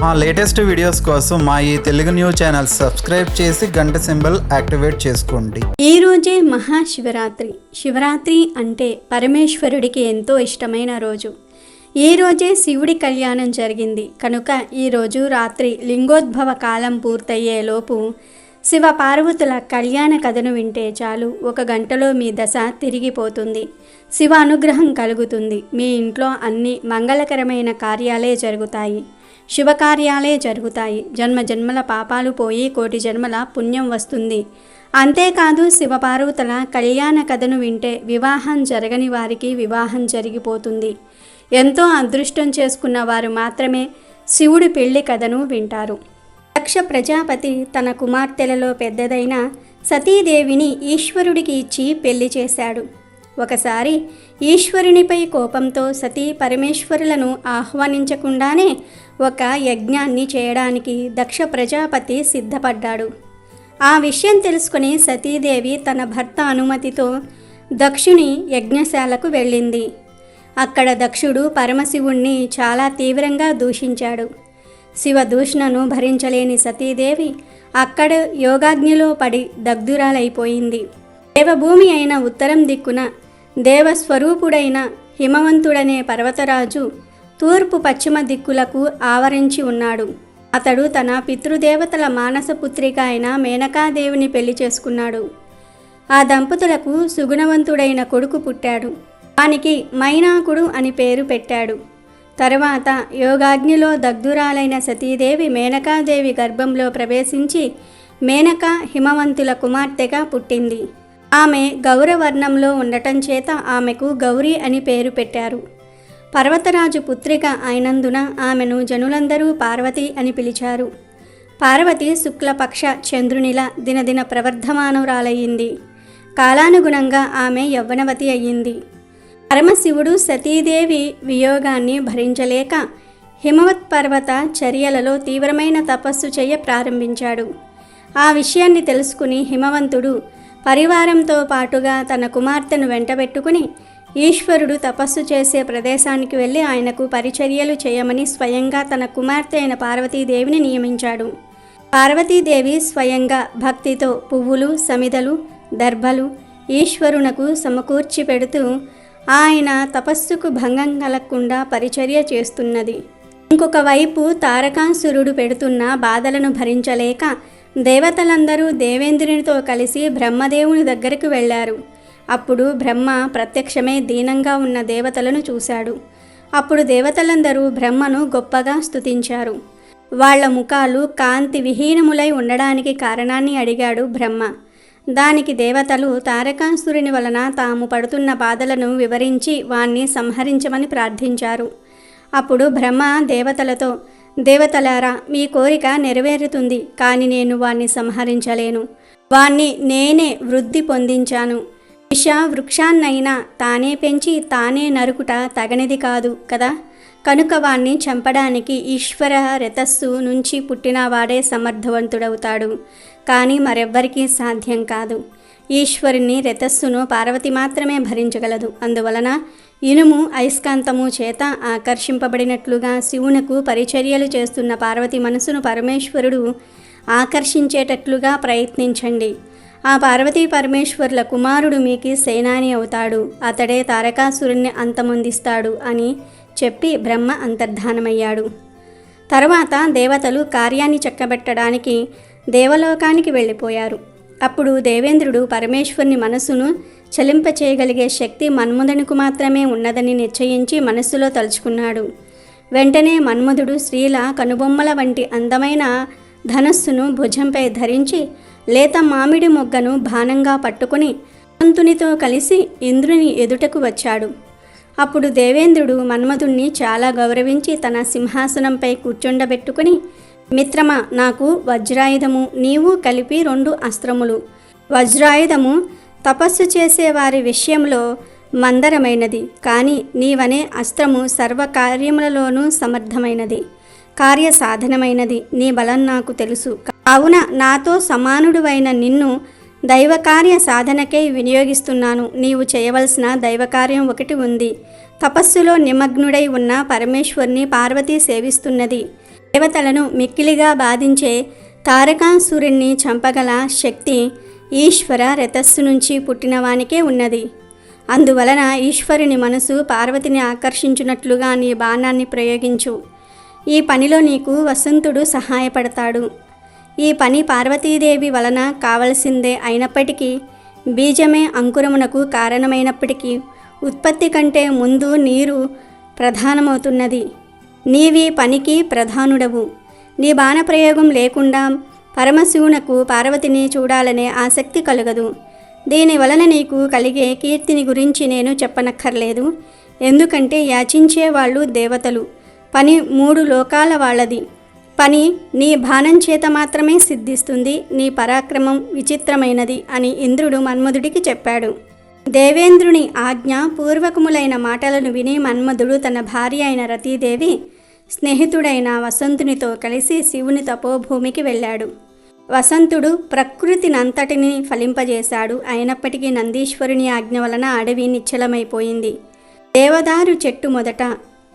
మా latest videos కోసం మా ఈ తెలుగు న్యూస్ ఛానల్ సబ్స్క్రైబ్ చేసి గంట సింబల్ యాక్టివేట్ చేసుకోండి. ఈ రోజే మహాశివరాత్రి. శివరాత్రి అంటే పరమేశ్వరుడికి ఎంతో ఇష్టమైన రోజు. ఈ రోజే శివుడి కళ్యాణం జరిగింది కనుక ఈరోజు రాత్రి లింగోద్భవ కాలం పూర్తయ్యేలోపు శివ పార్వతుల కళ్యాణ కథను వింటే చాలు 1 గంటలో మీ దశ తిరిగిపోతుంది. శివ అనుగ్రహం కలుగుతుంది. మీ ఇంట్లో అన్ని మంగళకరమైన కార్యాలే జరుగుతాయి, శుభకార్యాలే జరుగుతాయి. జన్మజన్మల పాపాలు పోయి కోటి జన్మల పుణ్యం వస్తుంది. అంతేకాదు శివపార్వతుల కళ్యాణ కథను వింటే వివాహం జరగని వారికి వివాహం జరిగిపోతుంది. ఎంతో అదృష్టం చేసుకున్న వారు మాత్రమే శివుడి పెళ్లి కథను వింటారు. దక్ష ప్రజాపతి తన కుమార్తెలలో పెద్దదైన సతీదేవిని ఈశ్వరుడికి ఇచ్చి పెళ్లి చేశాడు. ఒకసారి ఈశ్వరునిపై కోపంతో సతీ పరమేశ్వరులను ఆహ్వానించకుండానే ఒక యజ్ఞాన్ని చేయడానికి దక్ష ప్రజాపతి సిద్ధపడ్డాడు. ఆ విషయం తెలుసుకుని సతీదేవి తన భర్త అనుమతితో దక్షుని యజ్ఞశాలకు వెళ్ళింది. అక్కడ దక్షుడు పరమశివుణ్ణి చాలా తీవ్రంగా దూషించాడు. శివ దూషణను భరించలేని సతీదేవి అక్కడ యోగాగ్నిలో పడి దగ్ధురాలైపోయింది. దేవభూమి అయిన ఉత్తరం దిక్కున దేవస్వరూపుడైన హిమవంతుడనే పర్వతరాజు తూర్పు పశ్చిమ దిక్కులకు ఆవరించి ఉన్నాడు. అతడు తన పితృదేవతల మానసపుత్రిక అయిన మేనకాదేవిని పెళ్లి చేసుకున్నాడు. ఆ దంపతులకు సుగుణవంతుడైన కొడుకు పుట్టాడు. వానికి మైనాకుడు అని పేరు పెట్టాడు. తరువాత యోగాగ్నిలో దగ్ధురాలైన సతీదేవి మేనకాదేవి గర్భంలో ప్రవేశించి మేనక హిమవంతుల కుమార్తెగా పుట్టింది. ఆమె గౌరవర్ణంలో ఉండటం చేత ఆమెకు గౌరీ అని పేరు పెట్టారు. పర్వతరాజు పుత్రిక అయినందున ఆమెను జనులందరూ పార్వతి అని పిలిచారు. పార్వతి శుక్లపక్ష చంద్రునిలా దినదిన ప్రవర్ధమానురాలయ్యింది. కాలానుగుణంగా ఆమె యవ్వనవతి అయ్యింది. పరమశివుడు సతీదేవి వియోగాన్ని భరించలేక హిమవత్ పర్వత చర్యలలో తీవ్రమైన తపస్సు చేయ ప్రారంభించాడు. ఆ విషయాన్ని తెలుసుకుని హిమవంతుడు పరివారంతో పాటుగా తన కుమార్తెను వెంటబెట్టుకుని ఈశ్వరుడు తపస్సు చేసే ప్రదేశానికి వెళ్ళి ఆయనకు పరిచర్యలు చేయమని స్వయంగా తన కుమార్తె అయిన పార్వతీదేవిని నియమించాడు. పార్వతీదేవి స్వయంగా భక్తితో పువ్వులు, సమిదలు, దర్భలు ఈశ్వరునకు సమకూర్చి పెడుతూ ఆయన తపస్సుకు భంగం కలగకుండా పరిచర్య చేస్తున్నది. ఇంకొక వైపు తారకాసురుడు పెడుతున్న బాధలను భరించలేక దేవతలందరూ దేవేంద్రునితో కలిసి బ్రహ్మదేవుని దగ్గరకు వెళ్ళారు. అప్పుడు బ్రహ్మ ప్రత్యక్షమే దీనంగా ఉన్న దేవతలను చూశాడు. అప్పుడు దేవతలందరూ బ్రహ్మను గొప్పగా స్తుతించారు. వాళ్ల ముఖాలు కాంతి విహీనములై ఉండడానికి కారణాన్ని అడిగాడు బ్రహ్మ. దానికి దేవతలు తారకాసురుని వలన తాము పడుతున్న బాధలను వివరించి వాణ్ణి సంహరించమని ప్రార్థించారు. అప్పుడు బ్రహ్మ దేవతలతో, దేవతలారా, మీ కోరిక నెరవేరుతుంది, కానీ నేను వాణ్ణి సంహరించలేను. వాణ్ణి నేనే వృద్ధి పొందించాను. విష వృక్షాన్నైనా తానే పెంచి తానే నరుకుట తగనిది కాదు కదా. కనుక వాణ్ణి చంపడానికి ఈశ్వర రేతస్సు నుంచి పుట్టినవాడే సమర్థవంతుడవుతాడు, కానీ మరెవ్వరికీ సాధ్యం కాదు. ఈశ్వరుని రేతస్సును పార్వతి మాత్రమే భరించగలదు. అందువలన ఇనుము అయస్కాంతము చేత ఆకర్షింపబడినట్లుగా శివునకు పరిచర్యలు చేస్తున్న పార్వతి మనసును పరమేశ్వరుడు ఆకర్షించేటట్లుగా ప్రయత్నించండి. ఆ పార్వతీ పరమేశ్వరుల కుమారుడు మీకు సేనాని అవుతాడు. అతడే తారకాసురుణ్ణి అంతమొందిస్తాడు అని చెప్పి బ్రహ్మ అంతర్ధానమయ్యాడు. తరువాత దేవతలు కార్యాన్ని చక్కబెట్టడానికి దేవలోకానికి వెళ్ళిపోయారు. అప్పుడు దేవేంద్రుడు పరమేశ్వరుని మనసును చలింపచేయగలిగే శక్తి మన్మధునికి మాత్రమే ఉన్నదని నిశ్చయించి మనస్సులో తలుచుకున్నాడు. వెంటనే మన్మధుడు స్త్రీల కనుబొమ్మల వంటి అందమైన ధనస్సును భుజంపై ధరించి లేత మామిడి మొగ్గను బాణంగా పట్టుకుని హనుమంతునితో కలిసి ఇంద్రుని ఎదుటకు వచ్చాడు. అప్పుడు దేవేంద్రుడు మన్మధుణ్ణి చాలా గౌరవించి తన సింహాసనంపై కూర్చుండబెట్టుకుని, మిత్రమా, నాకు వజ్రాయుధము, నీవు కలిపి 2 అస్త్రములు. వజ్రాయుధము తపస్సు చేసేవారి విషయంలో మందరమైనది, కానీ నీవనే అస్త్రము సర్వకార్యములలోనూ సమర్థమైనది, కార్యసాధనమైనది. నీ బలం నాకు తెలుసు. కావున నాతో సమానుడువైన నిన్ను దైవకార్య సాధనకై వినియోగిస్తున్నాను. నీవు చేయవలసిన దైవకార్యం ఒకటి ఉంది. తపస్సులో నిమగ్నుడై ఉన్న పరమేశ్వరుని పార్వతి సేవిస్తున్నది. దేవతలను మిక్కిలిగా బాధించే తారకాసురుణ్ణి చంపగల శక్తి ఈశ్వర రథస్సు నుంచి పుట్టినవానికే ఉన్నది. అందువలన ఈశ్వరుని మనసు పార్వతిని ఆకర్షించున్నట్లుగా నీ బాణాన్ని ప్రయోగించు. ఈ పనిలో నీకు వసంతుడు సహాయపడతాడు. ఈ పని పార్వతీదేవి వలన కావలసిందే అయినప్పటికీ, బీజమే అంకురమునకు కారణమైనప్పటికీ ఉత్పత్తి కంటే ముందు నీరు ప్రధానమవుతున్నది. నీవి పనికి ప్రధానుడవు. నీ బాణప్రయోగం లేకుండా పరమశివునకు పార్వతిని చూడాలనే ఆసక్తి కలగదు. దీనివలన నీకు కలిగే కీర్తిని గురించి నేను చెప్పనక్కర్లేదు. ఎందుకంటే యాచించే వాళ్ళు దేవతలు, పని 3 లోకాల వాళ్ళది. పని నీ బాణం చేత మాత్రమే సిద్ధిస్తుంది. నీ పరాక్రమం విచిత్రమైనది అని ఇంద్రుడు మన్మధుడికి చెప్పాడు. దేవేంద్రుని ఆజ్ఞ పూర్వకములైన మాటలను విని మన్మధుడు తన భార్య అయిన రతీదేవి స్నేహితుడైన వసంతునితో కలిసి శివుని తపోభూమికి వెళ్ళాడు. వసంతుడు ప్రకృతినంతటిని ఫలింపజేశాడు. అయినప్పటికీ నందీశ్వరుని ఆజ్ఞ వలన అడవి నిశ్చలమైపోయింది. దేవదారు చెట్టు మొదట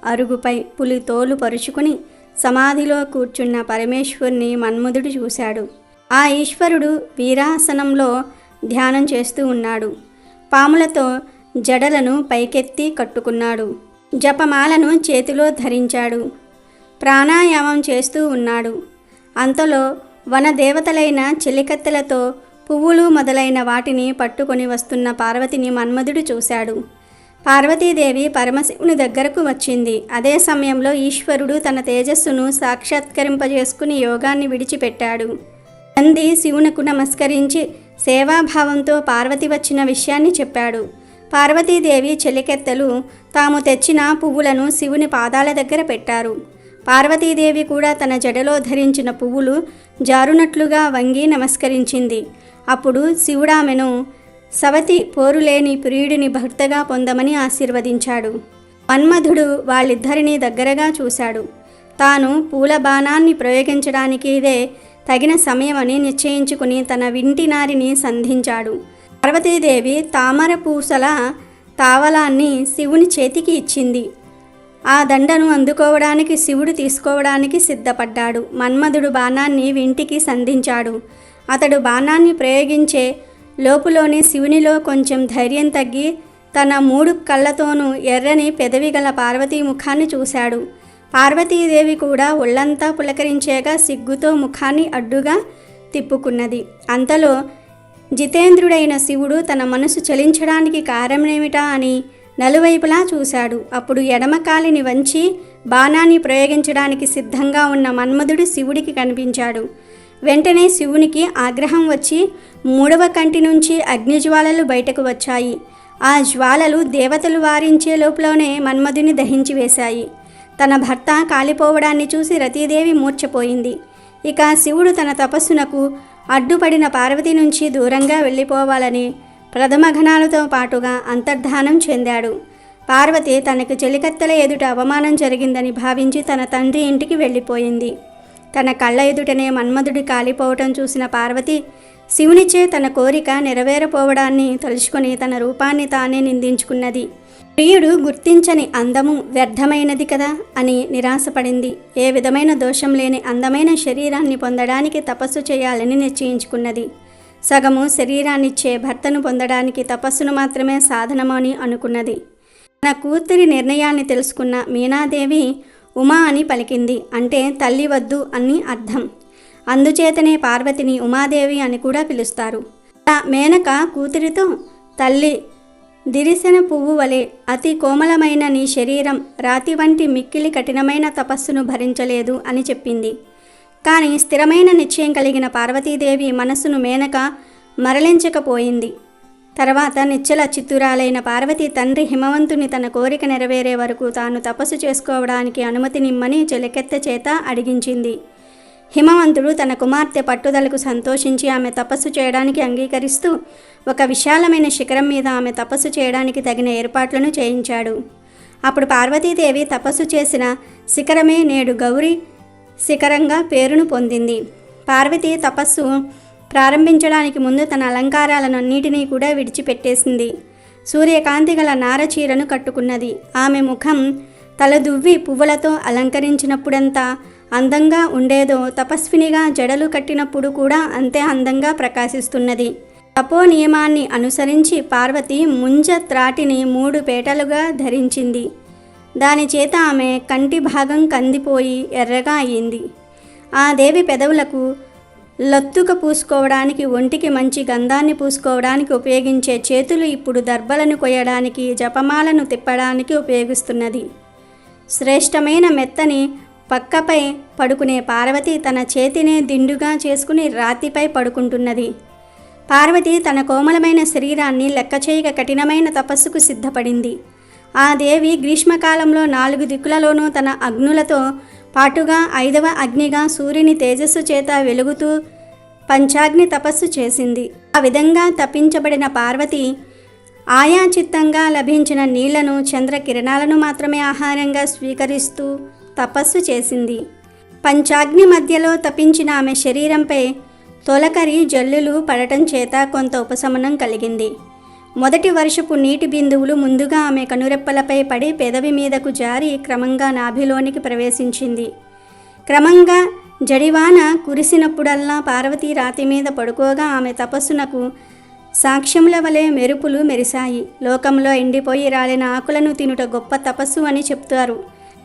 అరుగుపై పులి తోలు పరుచుకుని సమాధిలో కూర్చున్న పరమేశ్వరుని మన్మధుడు చూశాడు. ఆ ఈశ్వరుడు వీరాసనంలో ధ్యానం చేస్తూ ఉన్నాడు. పాములతో జడలను పైకెత్తి కట్టుకున్నాడు. జపమాలను చేతిలో ధరించాడు. ప్రాణాయామం చేస్తూ ఉన్నాడు. అంతలో వనదేవతలైన చెలికత్తెలతో పువ్వులు మొదలైన వాటిని పట్టుకొని వస్తున్న పార్వతిని మన్మధుడు చూశాడు. పార్వతీదేవి పరమశివుని దగ్గరకు వచ్చింది. అదే సమయంలో ఈశ్వరుడు తన తేజస్సును సాక్షాత్కరింపజేసుకుని యోగాన్ని విడిచిపెట్టాడు. నంది శివునకు నమస్కరించి సేవాభావంతో పార్వతి వచ్చిన విషయాన్ని చెప్పాడు. పార్వతీదేవి చెలికెత్తెలు తాము తెచ్చిన పువ్వులను శివుని పాదాల దగ్గర పెట్టారు. పార్వతీదేవి కూడా తన జడలో ధరించిన పువ్వులు జారునట్లుగా వంగి నమస్కరించింది. అప్పుడు శివుడామెను సవతి పోరులేని ప్రియుడిని భర్తగా పొందమని ఆశీర్వదించాడు. మన్మధుడు వాళ్ళిద్దరినీ దగ్గరగా చూశాడు. తాను పూల బాణాన్ని ప్రయోగించడానికి ఇదే తగిన సమయమని నిశ్చయించుకుని తన వింటినారిని సంధించాడు. పార్వతీదేవి తామర పూసల తావలాన్ని శివుని చేతికి ఇచ్చింది. ఆ దండను అందుకోవడానికి శివుడు తీసుకోవడానికి సిద్ధపడ్డాడు. మన్మధుడు బాణాన్ని వింటికి సంధించాడు. అతడు బాణాన్ని ప్రయోగించే లోపులోని శివునిలో కొంచెం ధైర్యం తగ్గి తన 3 కళ్ళతోనూ ఎర్రని పెదవి గల పార్వతీ ముఖాన్ని చూశాడు. పార్వతీదేవి కూడా ఒళ్ళంతా పులకరించేగా సిగ్గుతో ముఖాన్ని అడ్డుగా తిప్పుకున్నది. అంతలో జితేంద్రుడైన శివుడు తన మనసు చలించడానికి కారణమేమిటా అని నలువైపులా చూశాడు. అప్పుడు ఎడమ కాలిని వంచి బాణాన్ని ప్రయోగించడానికి సిద్ధంగా ఉన్న మన్మధుడు శివుడికి కనిపించాడు. వెంటనే శివునికి ఆగ్రహం వచ్చి 3వ కంటి నుంచి అగ్నిజ్వాలలు బయటకు వచ్చాయి. ఆ జ్వాలలు దేవతలు వారించే లోపలనే మన్మధుని దహించి వేశాయి. తన భర్త కాలిపోవడాన్ని చూసి రతీదేవి మూర్ఛపోయింది. ఇక శివుడు తన తపస్సునకు అడ్డుపడిన పార్వతి నుంచి దూరంగా వెళ్ళిపోవాలని ప్రథమ ఘనాలతో పాటుగా అంతర్ధానం చెందాడు. పార్వతి తనకు చెలికత్తెల ఎదుట అవమానం జరిగిందని భావించి తన తండ్రి ఇంటికి వెళ్ళిపోయింది. తన కళ్ళ ఎదుటనే మన్మధుడి కాలిపోవటం చూసిన పార్వతి శివునిచే తన కోరిక నెరవేరపోవడాన్ని తలుచుకొని తన రూపాన్ని తానే నిందించుకున్నది. ప్రియుడు గుర్తించని అందము వ్యర్థమైనది కదా అని నిరాశపడింది. ఏ విధమైన దోషం లేని అందమైన శరీరాన్ని పొందడానికి తపస్సు చేయాలని నిశ్చయించుకున్నది. సగము శరీరాన్నిచ్చే భర్తను పొందడానికి తపస్సును మాత్రమే సాధనమని అనుకున్నది. తన కూతురి నిర్ణయాన్ని తెలుసుకున్న మీనాదేవి ఉమా అని పలికింది. అంటే తల్లి వద్దు అని అర్థం. అందుచేతనే పార్వతిని ఉమాదేవి అని కూడా పిలుస్తారు. మేనక కూతురితో, తల్లి దిరిసెన పువ్వు వలె అతి కోమలమైన నీ శరీరం రాతి వంటి మిక్కిలి కఠినమైన తపస్సును భరించలేదు అని చెప్పింది. కానీ స్థిరమైన నిశ్చయం కలిగిన పార్వతీదేవి మనస్సును మేనక మరలించకపోయింది. తర్వాత నిశ్చల చిత్తురాలైన పార్వతి తండ్రి హిమవంతుని తన కోరిక నెరవేరే వరకు తాను తపస్సు చేసుకోవడానికి అనుమతినిమ్మని చెలికెత్తె చేత అడిగించింది. హిమవంతుడు తన కుమార్తె పట్టుదలకు సంతోషించి ఆమె తపస్సు చేయడానికి అంగీకరిస్తూ ఒక విశాలమైన శిఖరం మీద ఆమె తపస్సు చేయడానికి తగిన ఏర్పాట్లను చేయించాడు. అప్పుడు పార్వతీదేవి తపస్సు చేసిన శిఖరమే నేడు గౌరీ శిఖరంగా పేరును పొందింది. పార్వతి తపస్సు ప్రారంభించడానికి ముందు తన అలంకారాలన్నింటినీ కూడా విడిచిపెట్టేసింది. సూర్యకాంతి గల నారచీరను కట్టుకున్నది. ఆమె ముఖం తలదువ్వి పువ్వులతో అలంకరించినప్పుడంతా అందంగా ఉండేదో తపస్వినిగా జడలు కట్టినప్పుడు కూడా అంతే అందంగా ప్రకాశిస్తున్నది. తపో నియమాన్ని అనుసరించి పార్వతి ముంజ త్రాటిని 3 పేటలుగా ధరించింది. దాని చేత ఆమె కంటి భాగం కందిపోయి ఎర్రగా అయింది. ఆ దేవి పెదవులకు లత్తుక పూసుకోవడానికి, ఒంటికి మంచి గంధాన్ని పూసుకోవడానికి ఉపయోగించే చేతులు ఇప్పుడు దర్భలను కొయ్యడానికి, జపమాలను తిప్పడానికి ఉపయోగిస్తున్నది. శ్రేష్టమైన మెత్తని పక్కపై పడుకునే పార్వతి తన చేతిని దిండుగా చేసుకుని రాతిపై పడుకుంటున్నది. పార్వతి తన కోమలమైన శరీరాన్ని లెక్క చేయక కఠినమైన తపస్సుకు సిద్ధపడింది. ఆ దేవి గ్రీష్మకాలంలో 4 దిక్కులలోనూ తన అగ్నులతో పాటుగా 5వ అగ్నిగా సూర్యుని తేజస్సు చేత వెలుగుతూ పంచాగ్ని తపస్సు చేసింది. ఆ విధంగా తప్పించబడిన పార్వతి ఆయా చిత్తంగా లభించిన నీళ్లను, చంద్రకిరణాలను మాత్రమే ఆహారంగా స్వీకరిస్తూ తపస్సు చేసింది. పంచాగ్ని మధ్యలో తపించిన ఆమె శరీరంపై తొలకరి జల్లులు పడటం చేత కొంత ఉపశమనం కలిగింది. మొదటి వర్షపు నీటి బిందువులు ముందుగా ఆమె కనురెప్పలపై పడి పెదవి మీదకు జారి క్రమంగా నాభిలోనికి ప్రవేశించింది. క్రమంగా జడివాన కురిసినప్పుడల్లా పార్వతి రాతి మీద పడుకోగా ఆమె తపస్సునకు సాక్ష్యముల వలె మెరుపులు మెరిశాయి. లోకంలో ఎండిపోయి రాలిన ఆకులను తినుట గొప్ప తపస్సు అని చెప్తారు.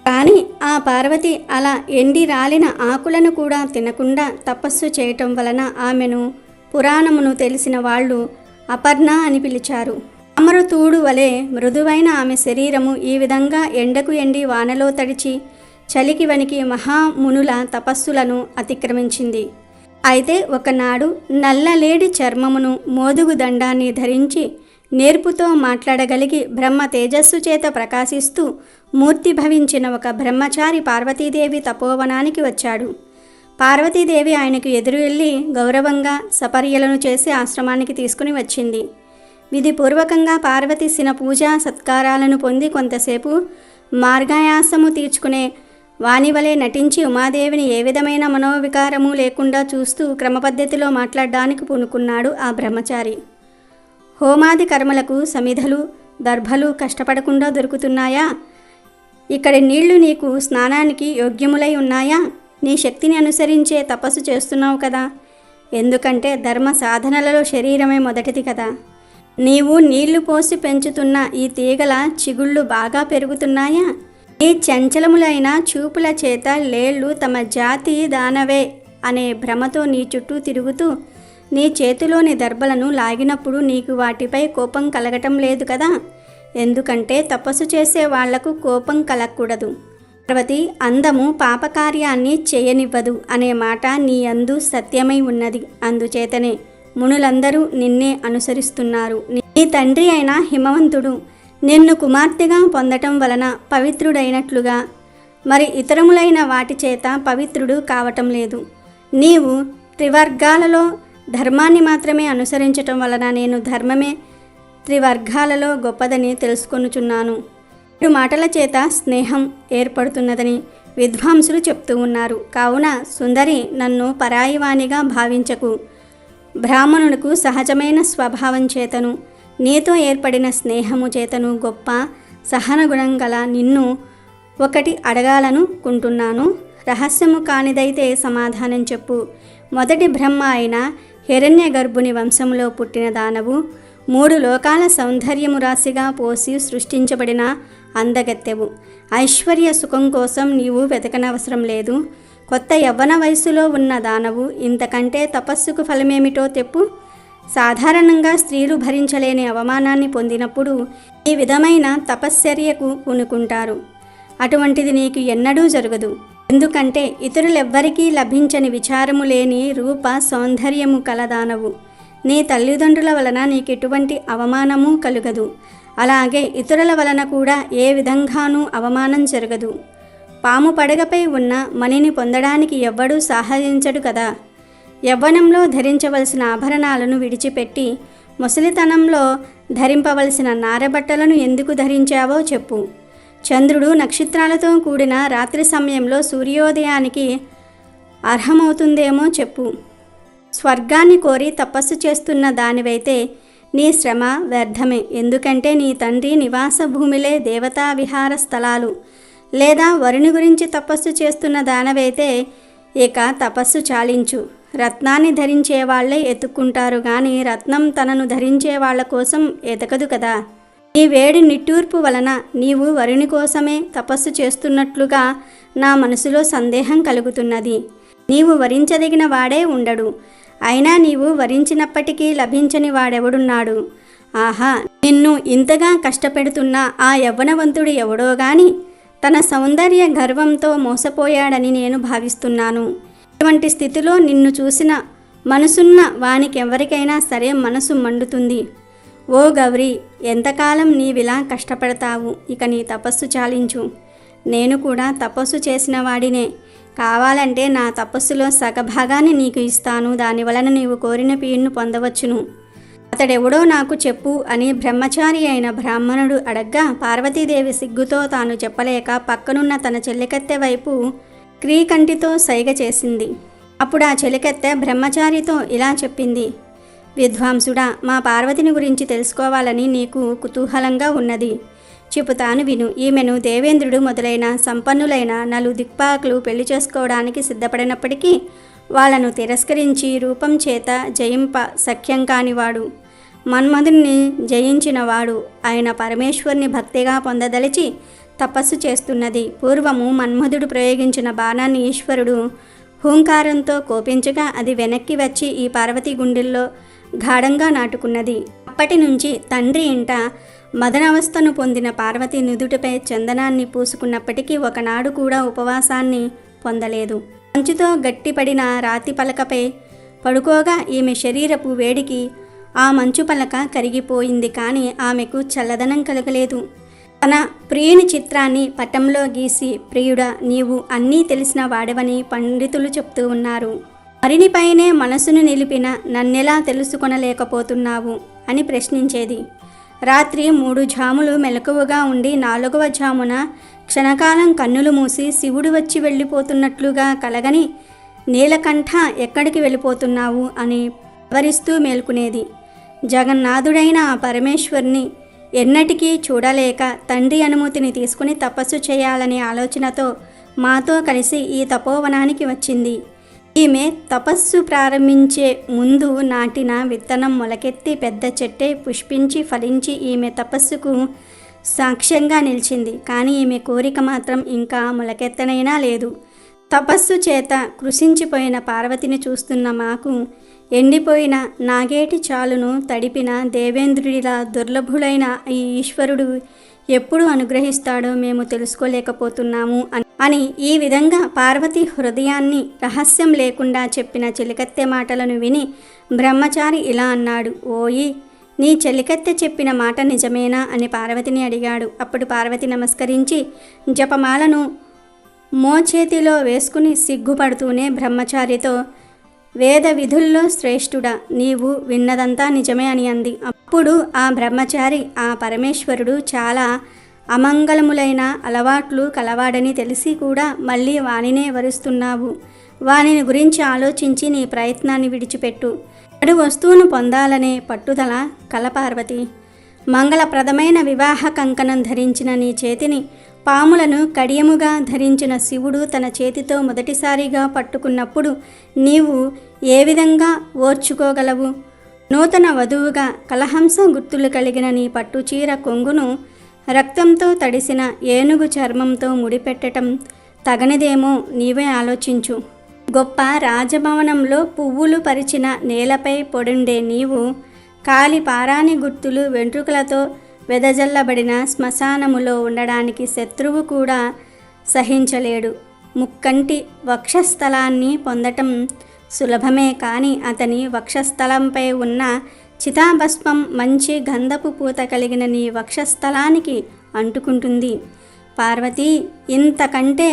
కానీ ఆ పార్వతి అలా ఎండి రాలిన ఆకులను కూడా తినకుండా తపస్సు చేయటం వలన ఆమెను పురాణమును తెలిసిన వాళ్ళు అపర్ణ అని పిలిచారు. అమరతూడు వలె మృదువైన ఆమె శరీరము ఈ విధంగా ఎండకు ఎండి వానలో తడిచి చలికి వణికి మహామునుల తపస్సులను అతిక్రమించింది. అయితే ఒకనాడు నల్లలేడి చర్మమును, మోదుగు దండాన్ని ధరించి నేర్పుతో మాట్లాడగలిగి బ్రహ్మ తేజస్సు చేత ప్రకాశిస్తూ మూర్తి భవించిన ఒక బ్రహ్మచారి పార్వతీదేవి తపోవనానికి వచ్చాడు. పార్వతీదేవి ఆయనకు ఎదురు వెళ్ళి గౌరవంగా సపర్యలను చేసి ఆశ్రమానికి తీసుకుని వచ్చింది. విధిపూర్వకంగా పార్వతి శిన పూజా సత్కారాలను పొంది కొంతసేపు మార్గాయాసము తీర్చుకునే వానివలే నటించి ఉమాదేవిని ఏ విధమైన మనోవికారము లేకుండా చూస్తూ క్రమపద్ధతిలో మాట్లాడడానికి పూనుకున్నాడు ఆ బ్రహ్మచారి. హోమాది కర్మలకు సమిధలు, దర్భలు కష్టపడకుండా దొరుకుతున్నాయా? ఇక్కడి నీళ్లు నీకు స్నానానికి యోగ్యములై ఉన్నాయా? నీ శక్తిని అనుసరించే తపస్సు చేస్తున్నావు కదా. ఎందుకంటే ధర్మ సాధనలలో శరీరమే మొదటిది కదా. నీవు నీళ్లు పోసి పెంచుతున్న ఈ తీగల చిగుళ్ళు బాగా పెరుగుతున్నాయా? ఈ చంచలములైన చూపుల చేత లేళ్ళు తమ జాతి దానవే అనే భ్రమతో నీ చుట్టూ తిరుగుతూ నీ చేతిలోని దర్భలను లాగినప్పుడు నీకు వాటిపై కోపం కలగటం లేదు కదా. ఎందుకంటే తపస్సు చేసే వాళ్లకు కోపం కలగకూడదు. పార్వతి, అందము పాపకార్యాన్ని చేయనివ్వదు అనే మాట నీ అందు సత్యమై ఉన్నది. అందుచేతనే మునులందరూ నిన్నే అనుసరిస్తున్నారు. నీ తండ్రి అయిన హిమవంతుడు నిన్ను కుమార్తెగా పొందటం వలన పవిత్రుడైనట్లుగా మరి ఇతరములైన వాటి చేత పవిత్రుడు కావటం లేదు. నీవు త్రివర్గాలలో ధర్మాన్ని మాత్రమే అనుసరించటం వలన నేను ధర్మమే త్రివర్గాలలో గొప్పదని తెలుసుకొనుచున్నాను. 7 మాటల చేత స్నేహం ఏర్పడుతున్నదని విద్వాంసులు చెప్తూ ఉన్నారు. కావున సుందరి, నన్ను పరాయివానిగా భావించకు. బ్రాహ్మణులకు సహజమైన స్వభావం చేతను నీతో ఏర్పడిన స్నేహము చేతను గొప్ప సహనగుణం గల నిన్ను ఒకటి అడగాలనుకుంటున్నాను. రహస్యము కానిదైతే సమాధానం చెప్పు. మొదటి బ్రహ్మ అయిన హిరణ్య గర్భుని వంశంలో పుట్టిన దానవు, 3 లోకాల సౌందర్యము రాశిగా పోసి సృష్టించబడిన అందగత్తెవు. ఐశ్వర్య సుఖం కోసం నీవు వెతకనవసరం లేదు. కొత్త యవ్వన వయసులో ఉన్న దానవు. ఇంతకంటే తపస్సుకు ఫలమేమిటో చెప్పు. సాధారణంగా స్త్రీలు భరించలేని అవమానాన్ని పొందినప్పుడు ఈ విధమైన తపశ్చర్యకు పూనుకుంటారు. అటువంటిది నీకు ఎన్నడూ జరగదు. ఎందుకంటే ఇతరులెవ్వరికీ లభించని విచారము లేని రూప సౌందర్యము కలదానవు. నీ తల్లిదండ్రుల వలన నీకెటువంటి అవమానము కలుగదు. అలాగే ఇతరుల వలన కూడా ఏ విధంగానూ అవమానం జరగదు. పాము పడగపై ఉన్న మణిని పొందడానికి ఎవ్వడూ సాహసించడు కదా. యవ్వనంలో ధరించవలసిన ఆభరణాలను విడిచిపెట్టి ముసలితనంలో ధరింపవలసిన నారబట్టలను ఎందుకు ధరించావో చెప్పు. చంద్రుడు నక్షత్రాలతో కూడిన రాత్రి సమయంలో సూర్యోదయానికి అర్హమవుతుందేమో చెప్పు. స్వర్గాన్ని కోరి తపస్సు చేస్తున్న దానివైతే నీ శ్రమ వ్యర్థమే. ఎందుకంటే నీ తండ్రి నివాస భూమిలే దేవతా విహార స్థలాలు. లేదా వరుని గురించి తపస్సు చేస్తున్న దానవైతే ఇక తపస్సు చాలించు. రత్నాన్ని ధరించే వాళ్లే ఎత్తుక్కుంటారు గాని రత్నం తనను ధరించే వాళ్ల కోసం ఎతకదు కదా. ఈ వేడి నిట్టూర్పు వలన నీవు వరుని కోసమే తపస్సు చేస్తున్నట్లుగా నా మనసులో సందేహం కలుగుతున్నది. నీవు వరించదగిన వాడే ఉండడు. అయినా నీవు వరించినప్పటికీ లభించని వాడెవడున్నాడు? ఆహా, నిన్ను ఇంతగా కష్టపెడుతున్న ఆ యవ్వనవంతుడు ఎవడో గాని తన సౌందర్య గర్వంతో మోసపోయాడని నేను భావిస్తున్నాను. ఇటువంటి స్థితిలో నిన్ను చూసిన మనసున్న వానికెవరికైనా సరే మనసు మండుతుంది. ఓ గౌరీ, ఎంతకాలం నీవిలా కష్టపడతావు? ఇక నీ తపస్సు చాలించు. నేను కూడా తపస్సు చేసిన వాడినే. కావాలంటే నా తపస్సులో సగభాగాన్ని నీకు ఇస్తాను. దానివలన నీవు కోరిన పీడును పొందవచ్చును. అతడెవడో నాకు చెప్పు అని బ్రహ్మచారి అయిన బ్రాహ్మణుడు అడగ్గా పార్వతీదేవి సిగ్గుతో తాను చెప్పలేక పక్కనున్న తన చెలికత్తె వైపు క్రీకంటితో సైగ చేసింది. అప్పుడు ఆ చెలికత్తె బ్రహ్మచారితో ఇలా చెప్పింది. విద్వాంసుడా, మా పార్వతిని గురించి తెలుసుకోవాలని నీకు కుతూహలంగా ఉన్నది. చెబుతాను విను. ఈమెను దేవేంద్రుడు మొదలైన సంపన్నులైన దిక్పాలకులు పెళ్లి చేసుకోవడానికి సిద్ధపడినప్పటికీ వాళ్ళను తిరస్కరించి రూపం చేత జయింప సఖ్యం కానివాడు, మన్మధుని జయించినవాడు ఆయన పరమేశ్వరుని భక్తిగా పొందదలిచి తపస్సు చేస్తున్నది. పూర్వము మన్మధుడు ప్రయోగించిన బాణాన్ని ఈశ్వరుడు హూంకారంతో కోపించగా అది వెనక్కి వచ్చి ఈ పార్వతి గుండెల్లో గాఢంగా నాటుకున్నది. అప్పటి నుంచి తండ్రి ఇంట మదనావస్థను పొందిన పార్వతి నుదుటిపై చందనాన్ని పూసుకున్నప్పటికీ ఒకనాడు కూడా ఉపవాసాన్ని పొందలేదు. మంచుతో గట్టిపడిన రాతి పలకపై పడుకోగా ఈమె శరీరపు వేడికి ఆ మంచు పలక కరిగిపోయింది. కానీ ఆమెకు చల్లదనం కలగలేదు. తన ప్రియుని చిత్రాన్ని పటంలో గీసి, ప్రియుడా, నీవు అన్నీ తెలిసిన వాడవని పండితులు చెప్తూ ఉన్నారు. మరినిపైనే మనసును నిలిపిన నన్నెలా తెలుసుకొనలేకపోతున్నావు అని ప్రశ్నించేది. రాత్రి 3 జాములు మెలకువగా ఉండి 4వ జామున క్షణకాలం కన్నులు మూసి శివుడు వచ్చి వెళ్ళిపోతున్నట్లుగా కలగని నీలకంఠ ఎక్కడికి వెళ్ళిపోతున్నావు అని వివరిస్తూ మేల్కునేది. జగన్నాథుడైన ఆ పరమేశ్వరుని ఎన్నటికీ చూడలేక తండ్రి అనుమతిని తీసుకుని తపస్సు చేయాలనే ఆలోచనతో మాతో కలిసి ఈ తపోవనానికి వచ్చింది. ఈమె తపస్సు ప్రారంభించే ముందు నాటిన విత్తనం మొలకెత్తి పెద్ద చెట్టే పుష్పించి ఫలించి ఈమె తపస్సుకు సాక్ష్యంగా నిలిచింది. కానీ ఈమె కోరిక మాత్రం ఇంకా మొలకెత్తనైనా లేదు. తపస్సు చేత కృషించిపోయిన పార్వతిని చూస్తున్న మాకు ఎండిపోయిన నాగేటి చాలును తడిపిన దేవేంద్రుడిలా దుర్లభుడైన ఈ ఈశ్వరుడు ఎప్పుడు అనుగ్రహిస్తాడో మేము తెలుసుకోలేకపోతున్నాము అని ఈ విధంగా పార్వతి హృదయాన్ని రహస్యం లేకుండా చెప్పిన చెలికత్తె మాటలను విని బ్రహ్మచారి ఇలా అన్నాడు. ఓయి, నీ చెలికత్తె చెప్పిన మాట నిజమేనా అని పార్వతిని అడిగాడు. అప్పుడు పార్వతి నమస్కరించి జపమాలను మోచేతిలో వేసుకుని సిగ్గుపడుతూనే బ్రహ్మచారితో, వేద విధుల్లో శ్రేష్ఠుడా, నీవు విన్నదంతా నిజమే అని అంది. అప్పుడు ఆ బ్రహ్మచారి, ఆ పరమేశ్వరుడు చాలా అమంగళములైన అలవాట్లు కలవాడని తెలిసి కూడా మళ్ళీ వానినే వరుస్తున్నావు. వానిని గురించి ఆలోచించి నీ ప్రయత్నాన్ని విడిచిపెట్టు. అడు వస్తువును పొందాలనే పట్టుదల కలపార్వతి. మంగళప్రదమైన వివాహ కంకణం ధరించిన నీ చేతిని పాములను కడియముగా ధరించిన శివుడు తన చేతితో మొదటిసారిగా పట్టుకున్నప్పుడు నీవు ఏ విధంగా ఓర్చుకోగలవు? నూతన వధువుగా కలహంస గుర్తులు కలిగిన నీ పట్టుచీర కొంగును రక్తంతో తడిసిన ఏనుగు చర్మంతో ముడిపెట్టడం తగనిదేమో నీవే ఆలోచించు. గొప్ప రాజభవనంలో పువ్వులు పరిచిన నేలపై పొడుండే నీవు కాలి పారాని గుర్తులు వెంట్రుకలతో వెదజల్లబడిన శ్మశానములో ఉండడానికి శత్రువు కూడా సహించలేడు. ముక్కంటి వక్షస్థలాన్ని పొందటం సులభమే, కానీ అతని వక్షస్థలంపై ఉన్న చితాభస్మం మంచి గంధపు పూత కలిగిన నీ వక్షస్థలానికి అంటుకుంటుంది. పార్వతి, ఇంతకంటే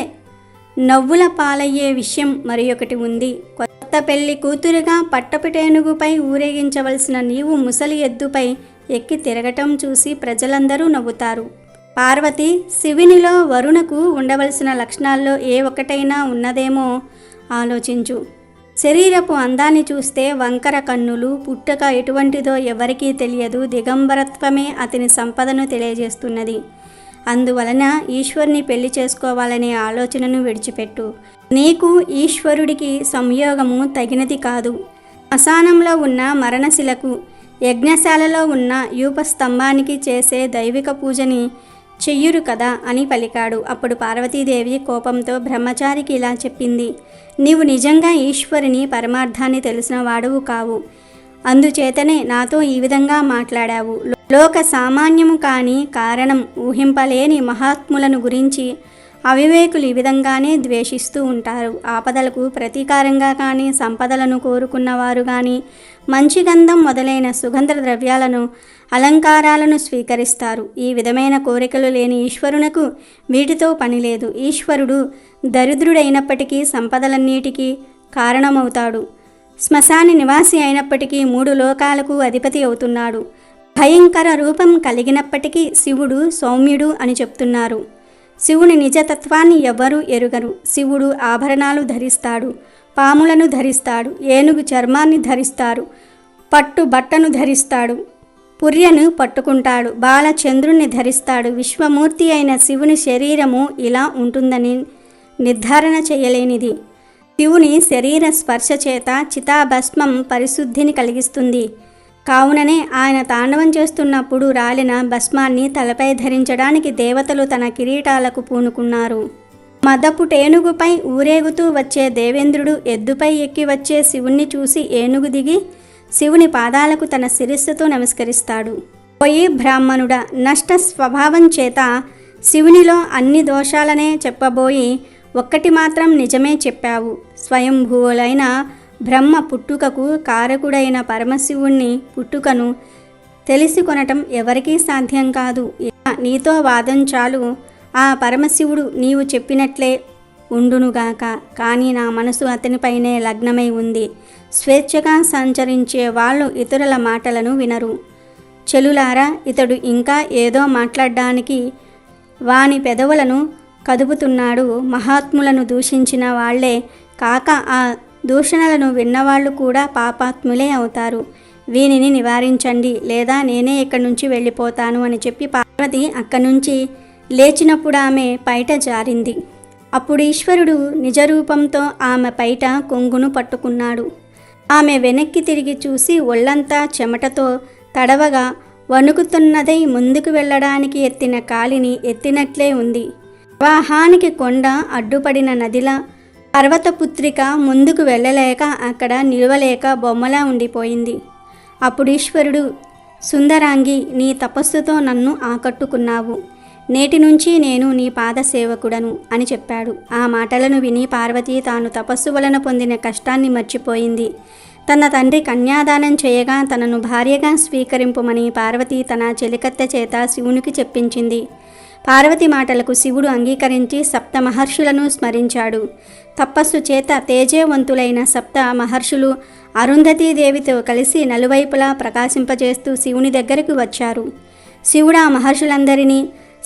నవ్వుల పాలయ్యే విషయం మరి ఒకటి ఉంది. కొత్త పెళ్లి కూతురుగా పట్టపుటేనుగుపై ఊరేగించవలసిన నీవు ముసలి ఎద్దుపై ఎక్కి తిరగటం చూసి ప్రజలందరూ నవ్వుతారు. పార్వతి, శివునిలో వరుణకు ఉండవలసిన లక్షణాల్లో ఏ ఒక్కటైనా ఉన్నదేమో ఆలోచించు. శరీరపు అందాన్ని చూస్తే వంకర కన్నులు, పుట్టుక ఎటువంటిదో ఎవరికీ తెలియదు. దిగంబరత్వమే అతని సంపదను తెలియజేస్తున్నది. అందువలన ఈశ్వరుని పెళ్లి చేసుకోవాలనే ఆలోచనను విడిచిపెట్టు. నీకు ఈశ్వరుడికి సంయోగము తగినది కాదు. శ్మశానంలో ఉన్న మరణశిలకు, యజ్ఞశాలలో ఉన్న యూపస్తంభానికి చేసే దైవిక పూజని చెయ్యురు కదా అని పలికాడు. అప్పుడు పార్వతీదేవి కోపంతో బ్రహ్మచారికి ఇలా చెప్పింది: నీవు నిజంగా ఈశ్వరుని పరమార్థాన్ని తెలిసిన వాడువు కావు. అందుచేతనే నాతో ఈ విధంగా మాట్లాడావు. లోక సామాన్యము కాని కారణం ఊహింపలేని మహాత్ములను గురించి అవివేకులు ఈ విధంగానే ద్వేషిస్తూ ఉంటారు. ఆపదలకు ప్రతీకారంగా కానీ, సంపదలను కోరుకున్నవారు కానీ మంచి గంధం మొదలైన సుగంధ ద్రవ్యాలను, అలంకారాలను స్వీకరిస్తారు. ఈ విధమైన కోరికలు లేని ఈశ్వరునకు వీటితో పనిలేదు. ఈశ్వరుడు దరిద్రుడైనప్పటికీ సంపదలన్నిటికీ కారణమవుతాడు. శ్మశాని నివాసి అయినప్పటికీ 3 లోకాలకు అధిపతి అవుతున్నాడు. భయంకర రూపం కలిగినప్పటికీ శివుడు సౌమ్యుడు అని చెప్తున్నారు. శివుని నిజతత్వాన్ని ఎవ్వరూ ఎరుగరు. శివుడు ఆభరణాలు ధరిస్తాడు, పాములను ధరిస్తాడు, ఏనుగు చర్మాన్ని ధరిస్తాడు, పట్టు బట్టను ధరిస్తాడు, పుర్యను పట్టుకుంటాడు, బాలచంద్రుణ్ణి ధరిస్తాడు. విశ్వమూర్తి అయిన శివుని శరీరము ఇలా ఉంటుందని నిర్ధారణ చేయలేనిది. శివుని శరీర స్పర్శ చేత చితాభస్మం పరిశుద్ధిని కలిగిస్తుంది. కావుననే ఆయన తాండవం చేస్తున్నప్పుడు రాలిన భస్మాన్ని తలపై ధరించడానికి దేవతలు తన కిరీటాలకు పూనుకున్నారు. మదపు టేనుగుపై ఊరేగుతూ వచ్చే దేవేంద్రుడు ఎద్దుపై ఎక్కి వచ్చే శివుణ్ణి చూసి ఏనుగు దిగి శివుని పాదాలకు తన శిరస్సుతో నమస్కరిస్తాడు. పోయి బ్రాహ్మణుడ, నష్ట స్వభావం చేత శివునిలో అన్ని దోషాలనే చెప్పబోయి ఒక్కటి మాత్రం నిజమే చెప్పావు. స్వయంభువులైన బ్రహ్మ పుట్టుకకు కారకుడైన పరమశివుణ్ణి పుట్టుకను తెలిసి కొనటం ఎవరికీ సాధ్యం కాదు. నీతో వాదం చాలు. ఆ పరమశివుడు నీవు చెప్పినట్లే ఉండునుగాక. కానీ నా మనసు అతనిపైనే లగ్నమై ఉంది. స్వేచ్ఛగా సంచరించే వాళ్ళు ఇతరుల మాటలను వినరు. చెలులారా, ఇతడు ఇంకా ఏదో మాట్లాడడానికి వాని పెదవులను కదుపుతున్నాడు. మహాత్ములను దూషించిన వాళ్లే కాక ఆ దూషణలను విన్నవాళ్ళు కూడా పాపాత్ములే అవుతారు. వీనిని నివారించండి, లేదా నేనే ఇక్కడి నుంచి వెళ్ళిపోతాను అని చెప్పి పార్వతి అక్కడి నుంచి లేచినప్పుడు ఆమె పైట జారింది. అప్పుడు ఈశ్వరుడు నిజరూపంతో ఆమె పైట కొంగును పట్టుకున్నాడు. ఆమె వెనక్కి తిరిగి చూసి ఒళ్ళంతా చెమటతో తడవగా వణుకుతున్నదై ముందుకు వెళ్ళడానికి ఎత్తిన కాలిని ఎత్తినట్లే ఉంది. ప్రవాహానికి కొండ అడ్డుపడిన నదిలా పర్వతపుత్రిక ముందుకు వెళ్ళలేక అక్కడ నిలవలేక బొమ్మలా ఉండిపోయింది. అప్పుడు ఈశ్వరుడు, సుందరాంగి, నీ తపస్సుతో నన్ను ఆకట్టుకున్నావు. నేటి నుంచి నేను నీ పాద సేవకుడను అని చెప్పాడు. ఆ మాటలను విని పార్వతి తాను తపస్సు వలన పొందిన కష్టాన్ని మర్చిపోయింది. తన తండ్రి కన్యాదానం చేయగా తనను భార్యగా స్వీకరింపుమని పార్వతి తన చెలికత్తె చేత శివునికి చెప్పించింది. పార్వతి మాటలకు శివుడు అంగీకరించి సప్త మహర్షులను స్మరించాడు. తపస్సు చేత తేజవంతులైన సప్త మహర్షులు అరుంధతీదేవితో కలిసి నలువైపులా ప్రకాశింపజేస్తూ శివుని దగ్గరకు వచ్చారు. శివుడు ఆ మహర్షులందరినీ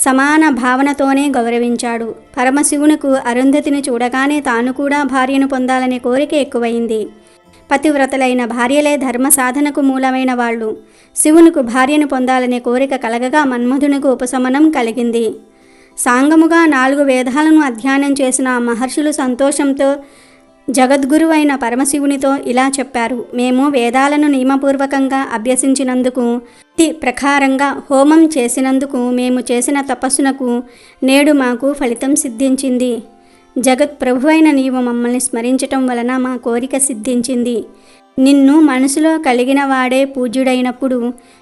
సమాన భావనతోనే గౌరవించాడు. పరమశివునకు అరుంధతిని చూడగానే తాను కూడా భార్యను పొందాలనే కోరిక ఎక్కువైంది. పతివ్రతలైన భార్యలే ధర్మ సాధనకు మూలమైన వాళ్ళు. శివునికి భార్యను పొందాలనే కోరిక కలగగా మన్మధునికి ఉపశమనం కలిగింది. సాంగముగా 4 వేదాలను అధ్యయనం చేసిన మహర్షులు సంతోషంతో జగద్గురువైన పరమశివునితో ఇలా చెప్పారు: మేము వేదాలను నియమపూర్వకంగా అభ్యసించినందుకు, ప్రకారంగా హోమం చేసినందుకు, మేము చేసిన తపస్సునకు నేడు మాకు ఫలితం సిద్ధించింది. జగత్ ప్రభువైన నీవు మమ్మల్ని స్మరించటం వలన మా కోరిక సిద్ధించింది. నిన్ను మనసులో కలిగిన వాడే పూజ్యుడైనప్పుడు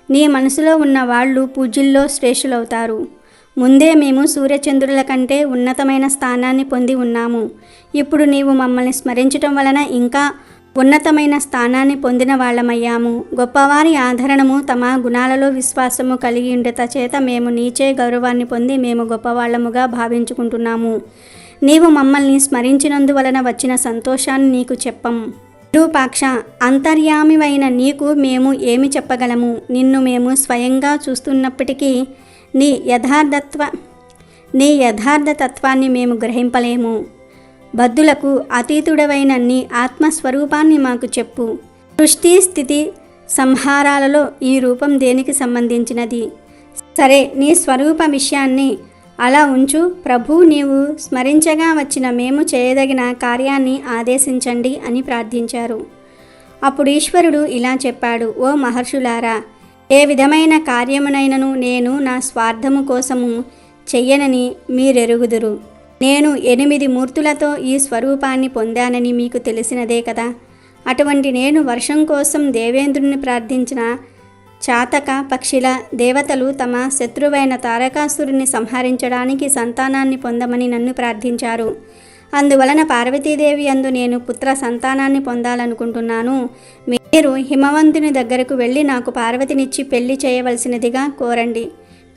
నీ మనసులో ఉన్న వాళ్ళు పూజ్యుల్లో శ్రేష్ఠులవుతారు. ముందే మేము సూర్యచంద్రుల కంటే ఉన్నతమైన స్థానాన్ని పొంది ఉన్నాము. ఇప్పుడు నీవు మమ్మల్ని స్మరించటం వలన ఇంకా ఉన్నతమైన స్థానాన్ని పొందిన వాళ్ళమయ్యాము. గొప్పవారి ఆదరణము, తమ గుణాలలో విశ్వాసము కలిగి ఉండట చేత మేము నీచే గౌరవాన్ని పొంది మేము గొప్పవాళ్లముగా భావించుకుంటున్నాము. నీవు మమ్మల్ని స్మరించినందువలన వచ్చిన సంతోషాన్ని నీకు చెప్పం. రూపాక్ష, అంతర్యామివైన నీకు మేము ఏమి చెప్పగలము? నిన్ను మేము స్వయంగా చూస్తున్నప్పటికీ నీ యథార్థ తత్వాన్ని మేము గ్రహింపలేము. బద్ధులకు అతీతుడవైన నీ ఆత్మస్వరూపాన్ని మాకు చెప్పు. సృష్టి స్థితి సంహారాలలో ఈ రూపం దేనికి సంబంధించినది? సరే, నీ స్వరూప విషయాన్ని అలా ఉంచు ప్రభు, నీవు స్మరించగా వచ్చిన మేము చేయదగిన కార్యాన్ని ఆదేశించండి అని ప్రార్థించారు. అప్పుడు ఈశ్వరుడు ఇలా చెప్పాడు, ఓ మహర్షులారా, ఏ విధమైన కార్యమునైనను నేను నా స్వార్థము కోసము చెయ్యనని మీరెరుగుదురు. నేను 8 మూర్తులతో ఈ స్వరూపాన్ని పొందానని మీకు తెలిసినదే కదా. అటువంటి నేను వర్షం కోసం దేవేంద్రుని ప్రార్థించిన చాతక పక్షిల దేవతలు తమ శత్రువైన తారకాసురుని సంహరించడానికి సంతానాన్ని పొందమని నన్ను ప్రార్థించారు. అందువలన పార్వతీదేవి యందు నేను పుత్ర సంతానాన్ని పొందాలనుకుంటున్నాను. మీరు హిమవంతుని దగ్గరకు వెళ్ళి నాకు పార్వతినిచ్చి పెళ్లి చేయవలసినదిగా కోరండి.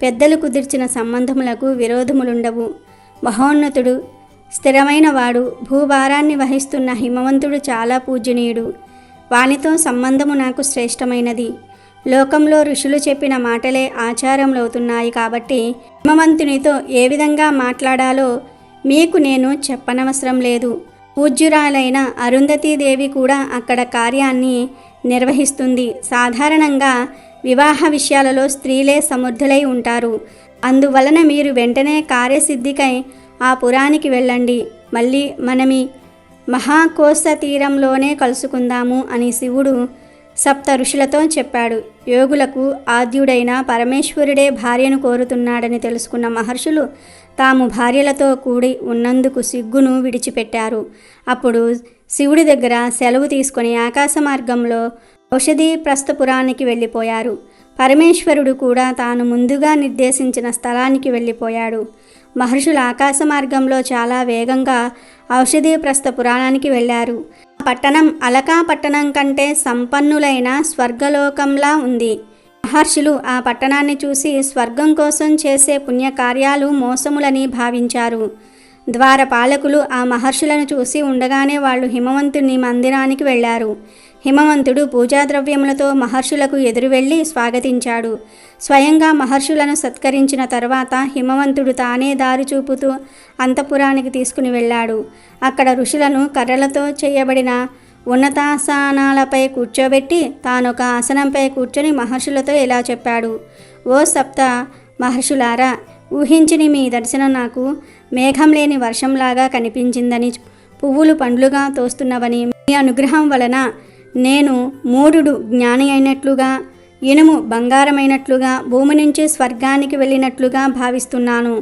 పెద్దలు కుదిర్చిన సంబంధములకు విరోధములుండవు. మహోన్నతుడు, స్థిరమైన వాడు, భూభారాన్ని వహిస్తున్న హిమవంతుడు చాలా పూజనీయుడు. వానితో సంబంధము నాకు శ్రేష్టమైనది. లోకంలో ఋషులు చెప్పిన మాటలే ఆచారములవుతున్నాయి కాబట్టి హిమవంతునితో ఏ విధంగా మాట్లాడాలో మీకు నేను చెప్పనవసరం లేదు. పూజ్యురాలైన అరుంధతీదేవి కూడా అక్కడ కార్యాన్ని నిర్వహిస్తుంది. సాధారణంగా వివాహ విషయాలలో స్త్రీలే సమర్థులై ఉంటారు. అందువలన మీరు వెంటనే కార్యసిద్ధికై ఆ పురానికి వెళ్ళండి. మళ్ళీ మనమి మహాకోశ తీరంలోనే కలుసుకుందాము అని శివుడు సప్త ఋషులతో చెప్పాడు. యోగులకు ఆద్యుడైన పరమేశ్వరుడే భార్యను కోరుతున్నాడని తెలుసుకున్న మహర్షులు తాము భార్యలతో కూడి ఉన్నందుకు సిగ్గును విడిచిపెట్టారు. అప్పుడు శివుడి దగ్గర సెలవు తీసుకొని ఆకాశ మార్గంలో ఔషధీ ప్రస్థపురానికి వెళ్ళిపోయారు. పరమేశ్వరుడు కూడా తాను ముందుగా నిర్దేశించిన స్థలానికి వెళ్ళిపోయాడు. మహర్షులు ఆకాశ మార్గంలో చాలా వేగంగా ఔషధీ ప్రస్థపురాణానికి వెళ్ళారు. పట్టణం అలకా పట్టణం కంటే సంపన్నులైన స్వర్గలోకంలా ఉంది. మహర్షులు ఆ పట్టణాన్ని చూసి స్వర్గం కోసం చేసే పుణ్యకార్యాలు మోసములని భావించారు. ద్వారపాలకులు ఆ మహర్షులను చూసి ఉండగానే వాళ్ళు హిమవంతుని మందిరానికి వెళ్ళారు. హిమవంతుడు పూజాద్రవ్యములతో మహర్షులకు ఎదురు వెళ్ళి స్వాగతించాడు. స్వయంగా మహర్షులను సత్కరించిన తర్వాత హిమవంతుడు తానే దారి చూపుతూ అంతఃపురానికి తీసుకుని వెళ్ళాడు. అక్కడ ఋషులను కర్రలతో చేయబడిన ఉన్నతాసనాలపై కూర్చోబెట్టి తానొక ఆసనంపై కూర్చొని మహర్షులతో ఇలా చెప్పాడు. ఓ సప్త మహర్షులారా, ఊహించని మీ దర్శనం నాకు మేఘం లేని వర్షంలాగా కనిపించిందని, పువ్వులు పండ్లుగా తోస్తున్నవని, మీ అనుగ్రహం వలన నేను మూఢుడు జ్ఞాని అయినట్లుగా, ఇనుము బంగారమైనట్లుగా, భూమి నుంచి స్వర్గానికి వెళ్ళినట్లుగా భావిస్తున్నాను.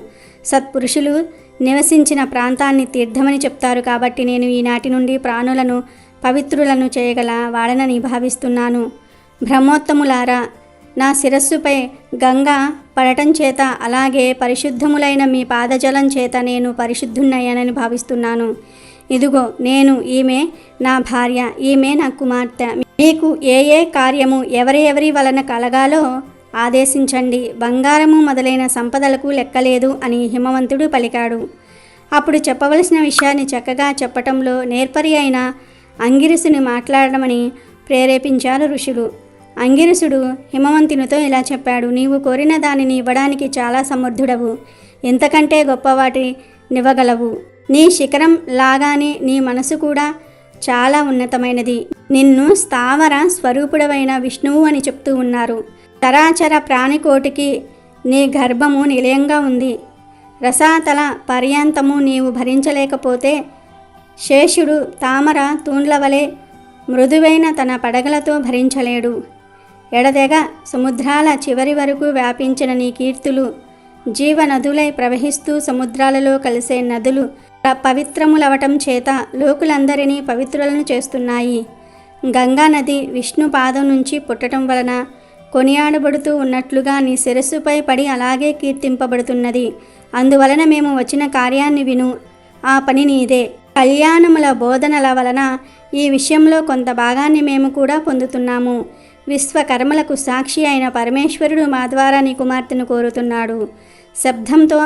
సత్పురుషులు నివసించిన ప్రాంతాన్ని తీర్థమని చెప్తారు కాబట్టి నేను ఈనాటి నుండి ప్రాణులను పవిత్రులను చేయగల వాడనని భావిస్తున్నాను. బ్రహ్మోత్తములారా, నా శిరస్సుపై గంగ పడటం చేత అలాగే పరిశుద్ధములైన మీ పాదజలం చేత నేను పరిశుద్ధున్నయ్యానని భావిస్తున్నాను. ఇదిగో నేను, ఈమె నా భార్య, ఈమె నా కుమార్తె. మీకు ఏ ఏ కార్యము ఎవరి వలన కలగాలో ఆదేశించండి. బంగారము మొదలైన సంపదలకు లెక్కలేదు అని హిమవంతుడు పలికాడు. అప్పుడు చెప్పవలసిన విషయాన్ని చక్కగా చెప్పటంలో నేర్పరి అయిన అంగిరసుని మాట్లాడమని ప్రేరేపించారు ఋషులు. అంగిరసుడు హిమవంతునితో ఇలా చెప్పాడు. నీవు కోరిన దానిని ఇవ్వడానికి చాలా సమర్థుడవు. ఇంతకంటే గొప్పవాటినివ్వగలవు. నీ శిఖరం లాగానే నీ మనసు కూడా చాలా ఉన్నతమైనది. నిన్ను స్థావర స్వరూపుడవైన విష్ణువు అని చెప్తూ ఉన్నారు. చరాచర ప్రాణికోటికి నీ గర్భము నిలయంగా ఉంది. రసాతల పర్యంతము నీవు భరించలేకపోతే శేషుడు తామర తూండ్ల వలె మృదువైన తన పడగలతో భరించలేడు. ఎడదెగ సముద్రాల చివరి వరకు వ్యాపించిన నీ కీర్తులు జీవనదులై ప్రవహిస్తూ సముద్రాలలో కలిసే నదులు పవిత్రములవటం చేత లోకులందరినీ పవిత్రులను చేస్తున్నాయి. గంగా నది విష్ణు పాదం నుంచి పుట్టడం వలన కొనియాడబడుతూ ఉన్నట్లుగా నీ శిరస్సుపై పడి అలాగే కీర్తింపబడుతున్నది. అందువలన మేము వచ్చిన కార్యాన్ని విను, ఆ పని నీదే. కళ్యాణముల బోధనల వలన ఈ విషయంలో కొంత భాగాన్ని మేము కూడా పొందుతున్నాము. విశ్వకర్మలకు సాక్షి అయిన పరమేశ్వరుడు మా ద్వారా నీ కుమార్తెను కోరుతున్నాడు. శబ్దంతో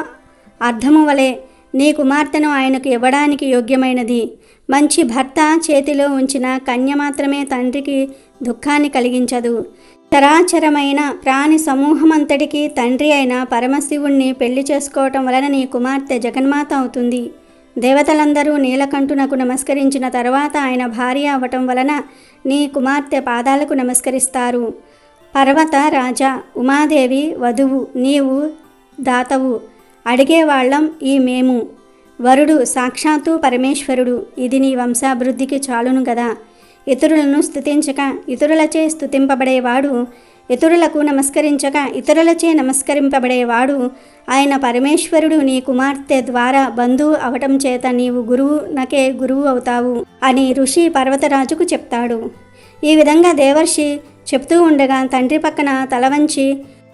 అర్థము వలె నీ కుమార్తెను ఆయనకు ఇవ్వడానికి యోగ్యమైనది. మంచి భర్త చేతిలో ఉంచిన కన్య మాత్రమే తండ్రికి దుఃఖాన్ని కలిగించదు. చరాచరమైన ప్రాణి సమూహమంతటికి తండ్రి అయిన పరమశివుణ్ణి పెళ్లి చేసుకోవటం వలన నీ కుమార్తె జగన్మాత అవుతుంది. దేవతలందరూ నీలకంఠునకు నమస్కరించిన తర్వాత ఆయన భార్య అవ్వటం వలన నీ కుమార్తె పాదాలకు నమస్కరిస్తారు. పర్వత రాజా, ఉమాదేవి వధువు, నీవు దాతవు. అడిగేవాళ్ళం ఈ మేము. వరుడు సాక్షాత్తు పరమేశ్వరుడు. ఇది నీ వంశాభివృద్ధికి చాలును గదా. ఇతరులను స్తుతించక ఇతరులచే స్తుతింపబడేవాడు, ఇతరులకు నమస్కరించక ఇతరులచే నమస్కరింపబడేవాడు ఆయన పరమేశ్వరుడు నీ కుమార్తె ద్వారా బంధువు అవటం చేత నీవు గురువునకే గురువు అవుతావు అని ఋషి పర్వతరాజుకు చెప్తాడు. ఈ విధంగా దేవర్షి చెప్తూ ఉండగా తండ్రి పక్కన తల వంచి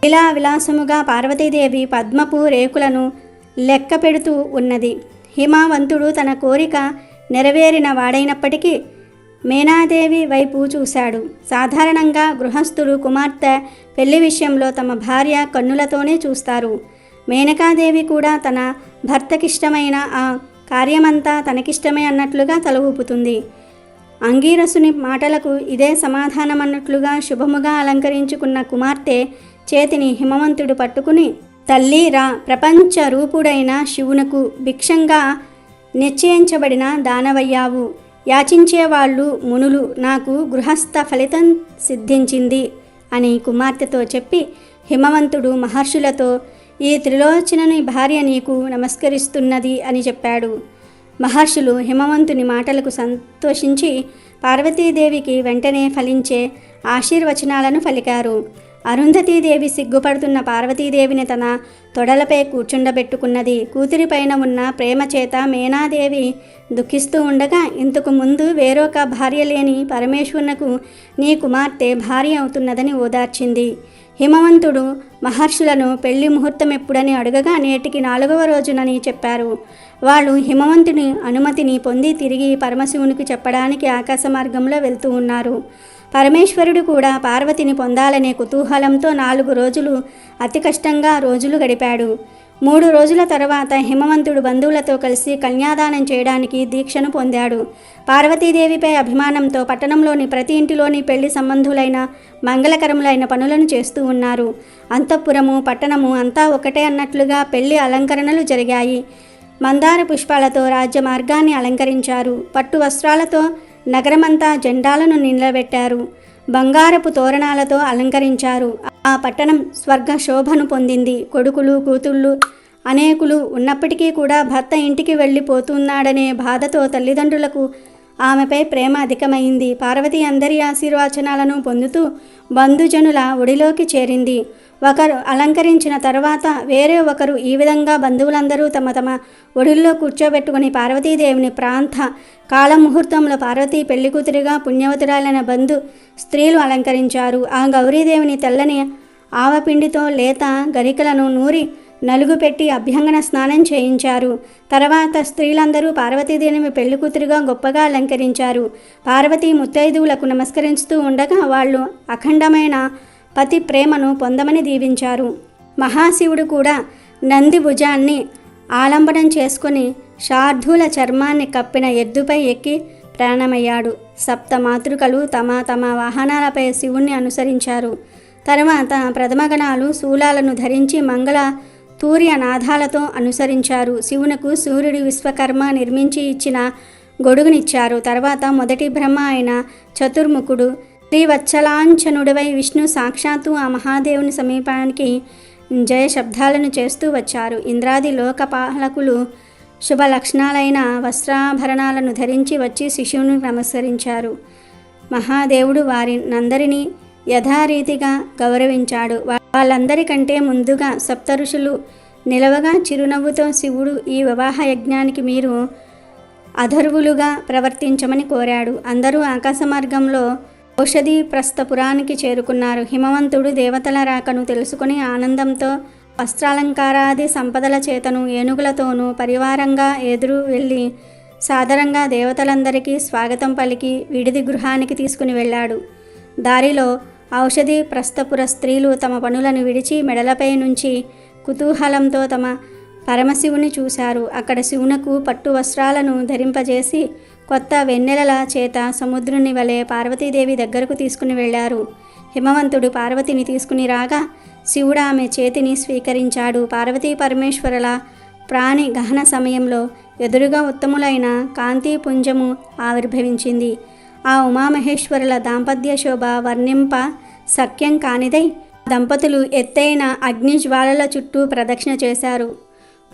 ఇలా విలాసముగా పార్వతీదేవి పద్మపు రేకులను లెక్క పెడుతూ ఉన్నది. హిమవంతుడు తన కోరిక నెరవేరిన వాడైనప్పటికీ మేనాదేవి వైపు చూశాడు. సాధారణంగా గృహస్థులు కుమార్తె పెళ్లి విషయంలో తమ భార్య కన్నులతోనే చూస్తారు. మేనకాదేవి కూడా తన భర్తకిష్టమైన ఆ కార్యమంతా తనకిష్టమే అన్నట్లుగా తల ఊపుతుంది. అంగీరసుని మాటలకు ఇదే సమాధానం అన్నట్లుగా శుభముగా అలంకరించుకున్న కుమార్తె చేతిని హిమవంతుడు పట్టుకుని, తల్లి రా, ప్రపంచ రూపుడైన శివునకు భిక్షంగా నిశ్చయించబడిన దానవయ్యావు. యాచించేవాళ్ళు మునులు, నాకు గృహస్థ ఫలితం సిద్ధించింది అని కుమార్తెతో చెప్పి హిమవంతుడు మహర్షులతో ఈ త్రిలోచనని భార్య నీకు నమస్కరిస్తున్నది అని చెప్పాడు. మహర్షులు హిమవంతుని మాటలకు సంతోషించి పార్వతీదేవికి వెంటనే ఫలించే ఆశీర్వచనాలను పలికారు. అరుంధతీదేవి సిగ్గుపడుతున్న పార్వతీదేవిని తన తొడలపై కూర్చుండబెట్టుకున్నది. కూతురిపైన ఉన్న ప్రేమ చేత మేనాదేవి దుఃఖిస్తూ ఉండగా, ఇంతకు ముందు వేరొక భార్య లేని పరమేశ్వరునకు నీ కుమార్తె భార్య అవుతున్నదని ఓదార్చింది. హిమవంతుడు మహర్షులను పెళ్లి ముహూర్తం ఎప్పుడని అడగగా నేటికి 4వ రోజునని చెప్పారు. వాళ్ళు హిమవంతుని అనుమతిని పొంది తిరిగి పరమశివునికి చెప్పడానికి ఆకాశ మార్గంలో వెళ్తూ ఉన్నారు. పరమేశ్వరుడు కూడా పార్వతిని పొందాలనే కుతూహలంతో 4 రోజులు అతి కష్టంగా రోజులు గడిపాడు. 3 రోజుల తర్వాత హిమవంతుడు బంధువులతో కలిసి కన్యాదానం చేయడానికి దీక్షను పొందాడు. పార్వతీదేవిపై అభిమానంతో పట్టణంలోని ప్రతి ఇంటిలోని పెళ్లి సంబంధులైన మంగళకరములైన పనులను చేస్తూ ఉన్నారు. అంతఃపురము పట్టణము అంతా ఒకటే అన్నట్లుగా పెళ్లి అలంకరణలు జరిగాయి. మందార పుష్పాలతో రాజ్య మార్గాన్ని అలంకరించారు. పట్టు వస్త్రాలతో నగరమంతా జెండాలను నిలబెట్టారు. బంగారపు తోరణాలతో అలంకరించారు. ఆ పట్టణం స్వర్గ శోభను పొందింది. కొడుకులు కూతుళ్ళు అనేకులు ఉన్నప్పటికీ కూడా భర్త ఇంటికి వెళ్ళిపోతున్నాడనే బాధతో తల్లిదండ్రులకు ఆమెపై ప్రేమ అధికమైంది. పార్వతి అందరి ఆశీర్వచనాలను పొందుతూ బంధుజనుల ఒడిలోకి చేరింది. ఒకరు అలంకరించిన తర్వాత వేరే ఒకరు ఈ విధంగా బంధువులందరూ తమ తమ ఒడిల్లో కూర్చోబెట్టుకుని పార్వతీదేవిని ప్రాంత కాలముహూర్తంలో పార్వతీ పెళ్లికూతురిగా పుణ్యవతురాలైన బంధు స్త్రీలు అలంకరించారు. ఆ గౌరీదేవిని తెల్లని ఆవపిండితో లేత గరికలను నూరి నలుగు పెట్టి అభ్యంగన స్నానం చేయించారు. తర్వాత స్త్రీలందరూ పార్వతీదేవిని పెళ్లికూతురుగా గొప్పగా అలంకరించారు. పార్వతీ ముత్తైదువులకు నమస్కరిస్తూ ఉండగా వాళ్ళు అఖండమైన పతి ప్రేమను పొందమని దీవించారు. మహాశివుడు కూడా నంది భుజాన్ని ఆలంబనం చేసుకుని శార్దూల చర్మాన్ని కప్పిన ఎద్దుపై ఎక్కి ప్రాణమయ్యాడు. 7 మాతృకలు తమ తమ వాహనాలపై శివుణ్ణి అనుసరించారు. తర్వాత ప్రథమగణాలు శూలాలను ధరించి మంగళ తూర్య నాదాలతో అనుసరించారు. శివునకు సూర్యుడు విశ్వకర్మ నిర్మించి ఇచ్చిన గొడుగునిచ్చారు. తర్వాత మొదటి బ్రహ్మ అయిన చతుర్ముఖుడు శ్రీవత్సలాంఛనుడివై విష్ణు సాక్షాత్తు ఆ మహాదేవుని సమీపానికి జయ శబ్దాలను చేస్తూ వచ్చారు. ఇంద్రాది లోకపాలకులు శుభ లక్షణాలైన వస్త్రాభరణాలను ధరించి వచ్చి శిశువును నమస్కరించారు. మహాదేవుడు వారినందరినీ యథారీతిగా గౌరవించాడు. వాళ్ళందరికంటే ముందుగా సప్తఋషులు నిలవగా చిరునవ్వుతో శివుడు ఈ వివాహ యజ్ఞానికి మీరు అధర్వులుగా ప్రవర్తించమని కోరాడు. అందరూ ఆకాశ మార్గంలో ఔషధి ప్రస్థపురానికి చేరుకున్నారు. హిమవంతుడు దేవతల రాకను తెలుసుకుని ఆనందంతో వస్త్రాలంకారాది సంపదల చేతను ఏనుగులతోనూ పరివారంగా ఎదురు వెళ్ళి సాదరంగా దేవతలందరికీ స్వాగతం పలికి విడిది గృహానికి తీసుకుని వెళ్ళాడు. దారిలో ఔషధి ప్రస్థపుర స్త్రీలు తమ పనులను విడిచి మెడలపై నుంచి కుతూహలంతో తమ పరమశివుని చూశారు. అక్కడ శివునకు పట్టు వస్త్రాలను ధరింపజేసి కొత్త వెన్నెలల చేత సముద్రుని వలె పార్వతీదేవి దగ్గరకు తీసుకుని వెళ్ళారు. హిమవంతుడు పార్వతిని తీసుకుని రాగా శివుడు ఆమె చేతిని స్వీకరించాడు. పార్వతీ పరమేశ్వరుల ప్రాణి గహన సమయంలో ఎదురుగా ఉత్తములైన కాంతి పుంజము ఆవిర్భవించింది. ఆ ఉమామహేశ్వరుల దాంపత్య శోభ వర్ణింప సఖ్యం కానిదై దంపతులు ఎత్తైన అగ్నిజ్వాలల చుట్టూ ప్రదక్షిణ చేశారు.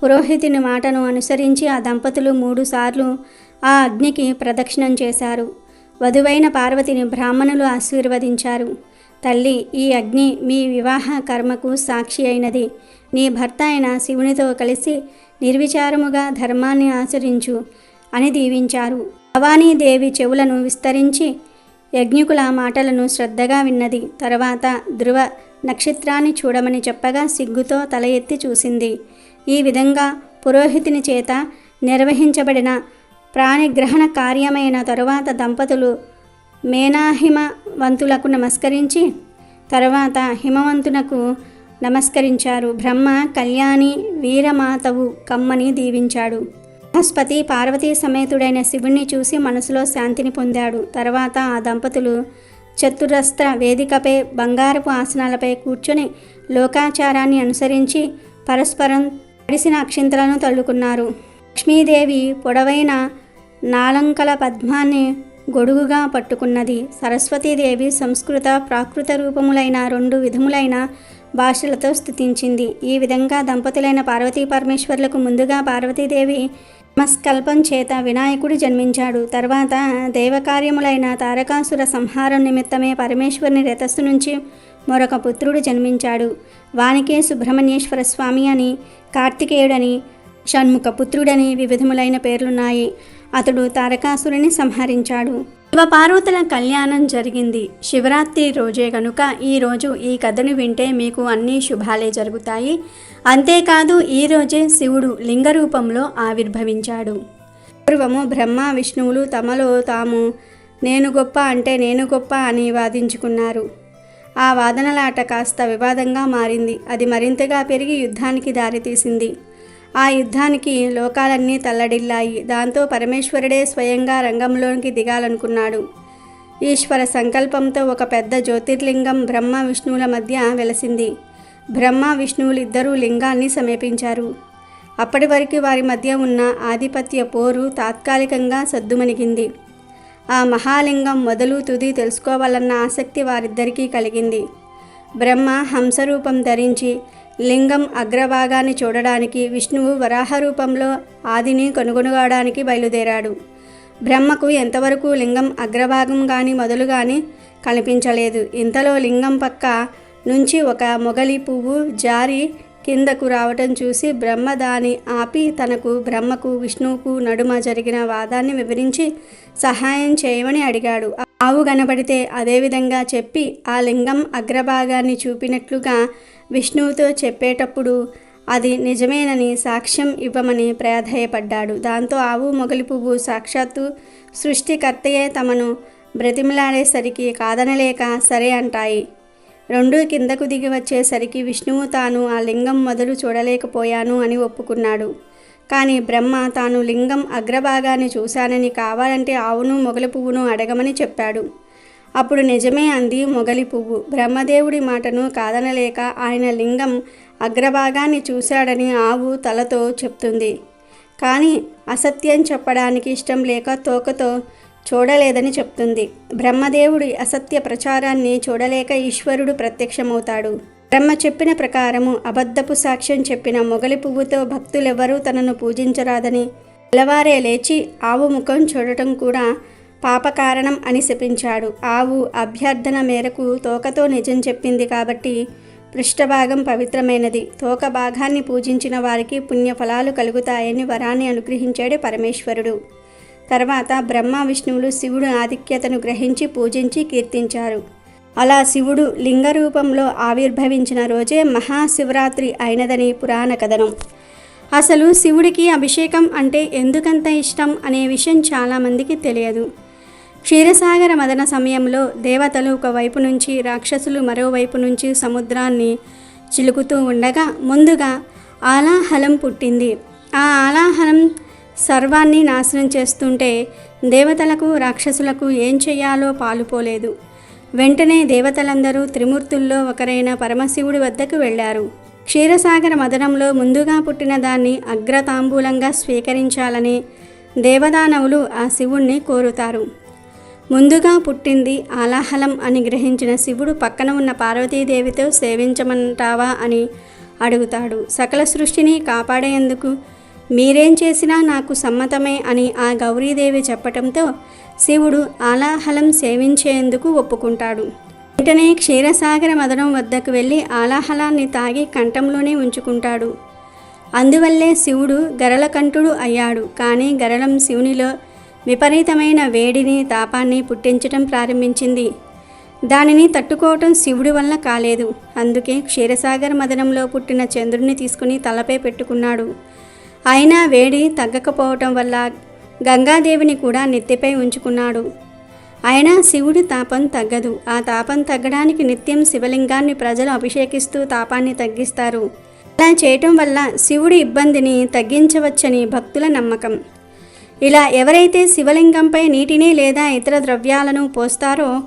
పురోహితుని మాటను అనుసరించి ఆ దంపతులు 3 సార్లు ఆ అగ్నికి ప్రదక్షిణం చేశారు. వధువైన పార్వతిని బ్రాహ్మణులు ఆశీర్వదించారు. తల్లి, ఈ అగ్ని మీ వివాహ కర్మకు సాక్షి అయినది. నీ భర్త అయిన శివునితో కలిసి నిర్విచారముగా ధర్మాన్ని ఆచరించు అని దీవించారు. భవానీదేవి చెవులను విస్తరించి యజ్ఞకుల మాటలను శ్రద్ధగా విన్నది. తర్వాత ధ్రువ నక్షత్రాన్ని చూడమని చెప్పగా సిగ్గుతో తల ఎత్తి చూసింది. ఈ విధంగా పురోహితుని చేత నిర్వహించబడిన ప్రాణిగ్రహణ కార్యమైన తరువాత దంపతులు మేనాహిమవంతులకు నమస్కరించి తర్వాత హిమవంతునకు నమస్కరించారు. బ్రహ్మ కళ్యాణి వీరమాతవు కమ్మని దీవించాడు. బృహస్పతి పార్వతీ సమేతుడైన శివుణ్ణి చూసి మనసులో శాంతిని పొందాడు. తర్వాత ఆ దంపతులు చతురస్ర వేదికపై బంగారపు ఆసనాలపై కూర్చొని లోకాచారాన్ని అనుసరించి పరస్పరం తడిసిన అక్షింతలను తల్లుకున్నారు. లక్ష్మీదేవి పొడవైన నాలంకల పద్మాన్ని గొడుగుగా పట్టుకున్నది. సరస్వతీదేవి సంస్కృత ప్రాకృత రూపములైన 2 విధములైన భాషలతో స్తుతించింది. ఈ విధంగా దంపతులైన పార్వతీ పరమేశ్వరులకు ముందుగా పార్వతీదేవి నమస్కల్పం చేత వినాయకుడు జన్మించాడు. తర్వాత దైవకార్యములైన తారకాసుర సంహారం నిమిత్తమే పరమేశ్వరుని రేతస్సు నుంచి మరొక పుత్రుడు జన్మించాడు. వానికే సుబ్రహ్మణ్యేశ్వర స్వామి అని, కార్తికేయుడని, షణ్ముఖ పుత్రుడని వివిధములైన పేర్లున్నాయి. అతడు తారకాసురుని సంహరించాడు. శివపార్వతుల కళ్యాణం జరిగింది శివరాత్రి రోజే కనుక ఈరోజు ఈ కథను వింటే మీకు అన్ని శుభాలే జరుగుతాయి. అంతేకాదు ఈరోజే శివుడు లింగ రూపంలో ఆవిర్భవించాడు. పూర్వము బ్రహ్మ విష్ణువులు తమలో తాము నేను గొప్ప అంటే నేను గొప్ప అని వాదించుకున్నారు. ఆ వాదనలాట కాస్త వివాదంగా మారింది. అది మరింతగా పెరిగి యుద్ధానికి దారితీసింది. ఆ యుద్ధానికి లోకాలన్నీ తల్లడిల్లాయి. దాంతో పరమేశ్వరుడే స్వయంగా రంగంలోనికి దిగాలనుకున్నాడు. ఈశ్వర సంకల్పంతో ఒక పెద్ద జ్యోతిర్లింగం బ్రహ్మ విష్ణువుల మధ్య వెలసింది. బ్రహ్మ విష్ణువులు ఇద్దరూ లింగాన్ని సమీపించారు. అప్పటి వరకు వారి మధ్య ఉన్న ఆధిపత్య పోరు తాత్కాలికంగా సద్దుమణిగింది. ఆ మహాలింగం మొదలు తుది తెలుసుకోవాలన్న ఆసక్తి వారిద్దరికీ కలిగింది. బ్రహ్మ హంసరూపం ధరించి లింగం అగ్రభాగాన్ని చూడడానికి, విష్ణువు వరాహ రూపంలో ఆదిని కనుగొనడానికి బయలుదేరాడు. బ్రహ్మకు ఎంతవరకు లింగం అగ్రభాగం కానీ మొదలు కానీ కనిపించలేదు. ఇంతలో లింగం పక్క నుంచి ఒక మొగలి పువ్వు జారి కిందకు రావటం చూసి బ్రహ్మ దాని ఆపి బ్రహ్మకు విష్ణువుకు నడుమ జరిగిన వాదాన్ని వివరించి సహాయం చేయమని అడిగాడు. ఆవు కనబడితే అదేవిధంగా చెప్పి ఆ లింగం అగ్రభాగాన్ని చూపినట్లుగా విష్ణువుతో చెప్పేటప్పుడు అది నిజమేనని సాక్ష్యం ఇవ్వమని ప్రాధేయపడ్డాడు. దాంతో ఆవు మొగలి పువ్వు సాక్షాత్తు సృష్టికర్తయే తమను బ్రతిమలాడేసరికి కాదనలేక సరే అంటాయి. రెండూ కిందకు దిగి వచ్చేసరికి విష్ణువు తాను ఆ లింగం మొదలు చూడలేకపోయాను అని ఒప్పుకున్నాడు. కానీ బ్రహ్మ తాను లింగం అగ్రభాగాన్ని చూశానని కావాలంటే ఆవును మొగలి పువ్వును అడగమని చెప్పాడు. అప్పుడు నిజమే అంది మొగలి పువ్వు. బ్రహ్మదేవుడి మాటను కాదనలేక ఆయన లింగం అగ్రభాగాన్ని చూశాడని ఆవు తలతో చెప్తుంది. కానీ అసత్యం చెప్పడానికి ఇష్టం లేక తోకతో చూడలేదని చెప్తుంది. బ్రహ్మదేవుడి అసత్య ప్రచారాన్ని చూడలేక ఈశ్వరుడు ప్రత్యక్షమవుతాడు. బ్రహ్మ చెప్పిన ప్రకారము అబద్ధపు సాక్ష్యం చెప్పిన మొగలి పువ్వుతో భక్తులెవరూ తనను పూజించరాదని తెల్లవారే లేచి ఆవు ముఖం చూడటం కూడా పాపకారణం అని శపించాడు. ఆవు అభ్యర్థన మేరకు తోకతో నిజం చెప్పింది కాబట్టి పృష్ఠభాగం పవిత్రమైనది. తోక భాగాన్ని పూజించిన వారికి పుణ్యఫలాలు కలుగుతాయని వరాన్ని అనుగ్రహించాడు పరమేశ్వరుడు. తర్వాత బ్రహ్మ విష్ణువులు శివుడు ఆధిక్యతను గ్రహించి పూజించి కీర్తించారు. అలా శివుడు లింగ రూపంలో ఆవిర్భవించిన రోజే మహాశివరాత్రి అయినదని పురాణ కథనం. అసలు శివుడికి అభిషేకం అంటే ఎందుకంత ఇష్టం అనే విషయం చాలామందికి తెలియదు. క్షీరసాగర మదన సమయంలో దేవతలు ఒకవైపు నుంచి, రాక్షసులు మరోవైపు నుంచి సముద్రాన్ని చిలుకుతూ ఉండగా ముందుగా ఆలాహలం పుట్టింది. ఆ ఆలాహలం సర్వాన్ని నాశనం చేస్తుంటే దేవతలకు రాక్షసులకు ఏం చెయ్యాలో పాలుపోలేదు. వెంటనే దేవతలందరూ త్రిమూర్తుల్లో ఒకరైన పరమశివుడి వద్దకు వెళ్ళారు. క్షీరసాగర మదనంలో ముందుగా పుట్టిన దాన్ని అగ్రతాంబూలంగా స్వీకరించాలని దేవదానవులు ఆ శివుణ్ణి కోరుతారు. ముందుగా పుట్టింది ఆలాహలం అని గ్రహించిన శివుడు పక్కన ఉన్న పార్వతీదేవితో సేవించమంటావా అని అడుగుతాడు. సకల సృష్టిని కాపాడేందుకు మీరేం చేసినా నాకు సమ్మతమే అని ఆ గౌరీదేవి చెప్పటంతో శివుడు ఆలాహలం సేవించేందుకు ఒప్పుకుంటాడు. వెంటనే క్షీరసాగర మదనం వద్దకు వెళ్ళి ఆలాహలాన్ని తాగి కంఠంలోనే ఉంచుకుంటాడు. అందువల్లే శివుడు గరళకంఠుడు అయ్యాడు. కానీ గరళం శివునిలో విపరీతమైన వేడిని తాపాన్ని పుట్టించటం ప్రారంభించింది. దానిని తట్టుకోవటం శివుడి వల్ల కాలేదు. అందుకే క్షీరసాగర మదనంలో పుట్టిన చంద్రుడిని తీసుకుని తలపై పెట్టుకున్నాడు. అయినా వేడి తగ్గకపోవటం వల్ల గంగాదేవిని కూడా నెత్తిపై ఉంచుకున్నాడు. అయినా శివుడి తాపం తగ్గదు. ఆ తాపం తగ్గడానికి నిత్యం శివలింగాన్ని ప్రజలు అభిషేకిస్తూ తాపాన్ని తగ్గిస్తారు. అలా చేయటం వల్ల శివుడి ఇబ్బందిని తగ్గించవచ్చని భక్తుల నమ్మకం. ఇలా ఎవరైతే శివలింగంపై నీటిని లేదా ఇతర ద్రవ్యాలను పోస్తారో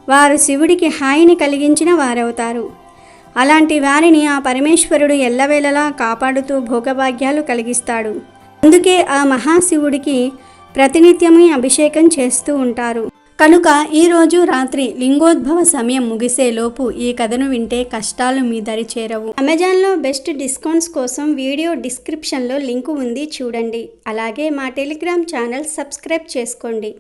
వారు శివుడికి హాయిని కలిగించిన వారవుతారు. అలాంటి వారిని ఆ పరమేశ్వరుడు ఎల్లవేళలా కాపాడుతూ భోగభాగ్యాలు కలిగిస్తాడు. అందుకే ఆ మహాశివుడికి ప్రతినిత్యము అభిషేకం చేస్తూ ఉంటారు. కనుక ఈరోజు రాత్రి లింగోద్భవ సమయం ముగిసేలోపు ఈ కథను వింటే కష్టాలు మీ దరి చేరవు. అమెజాన్లో బెస్ట్ డిస్కౌంట్స్ కోసం వీడియో డిస్క్రిప్షన్లో లింకు ఉంది, చూడండి. అలాగే మా టెలిగ్రామ్ ఛానల్ సబ్స్క్రైబ్ చేసుకోండి.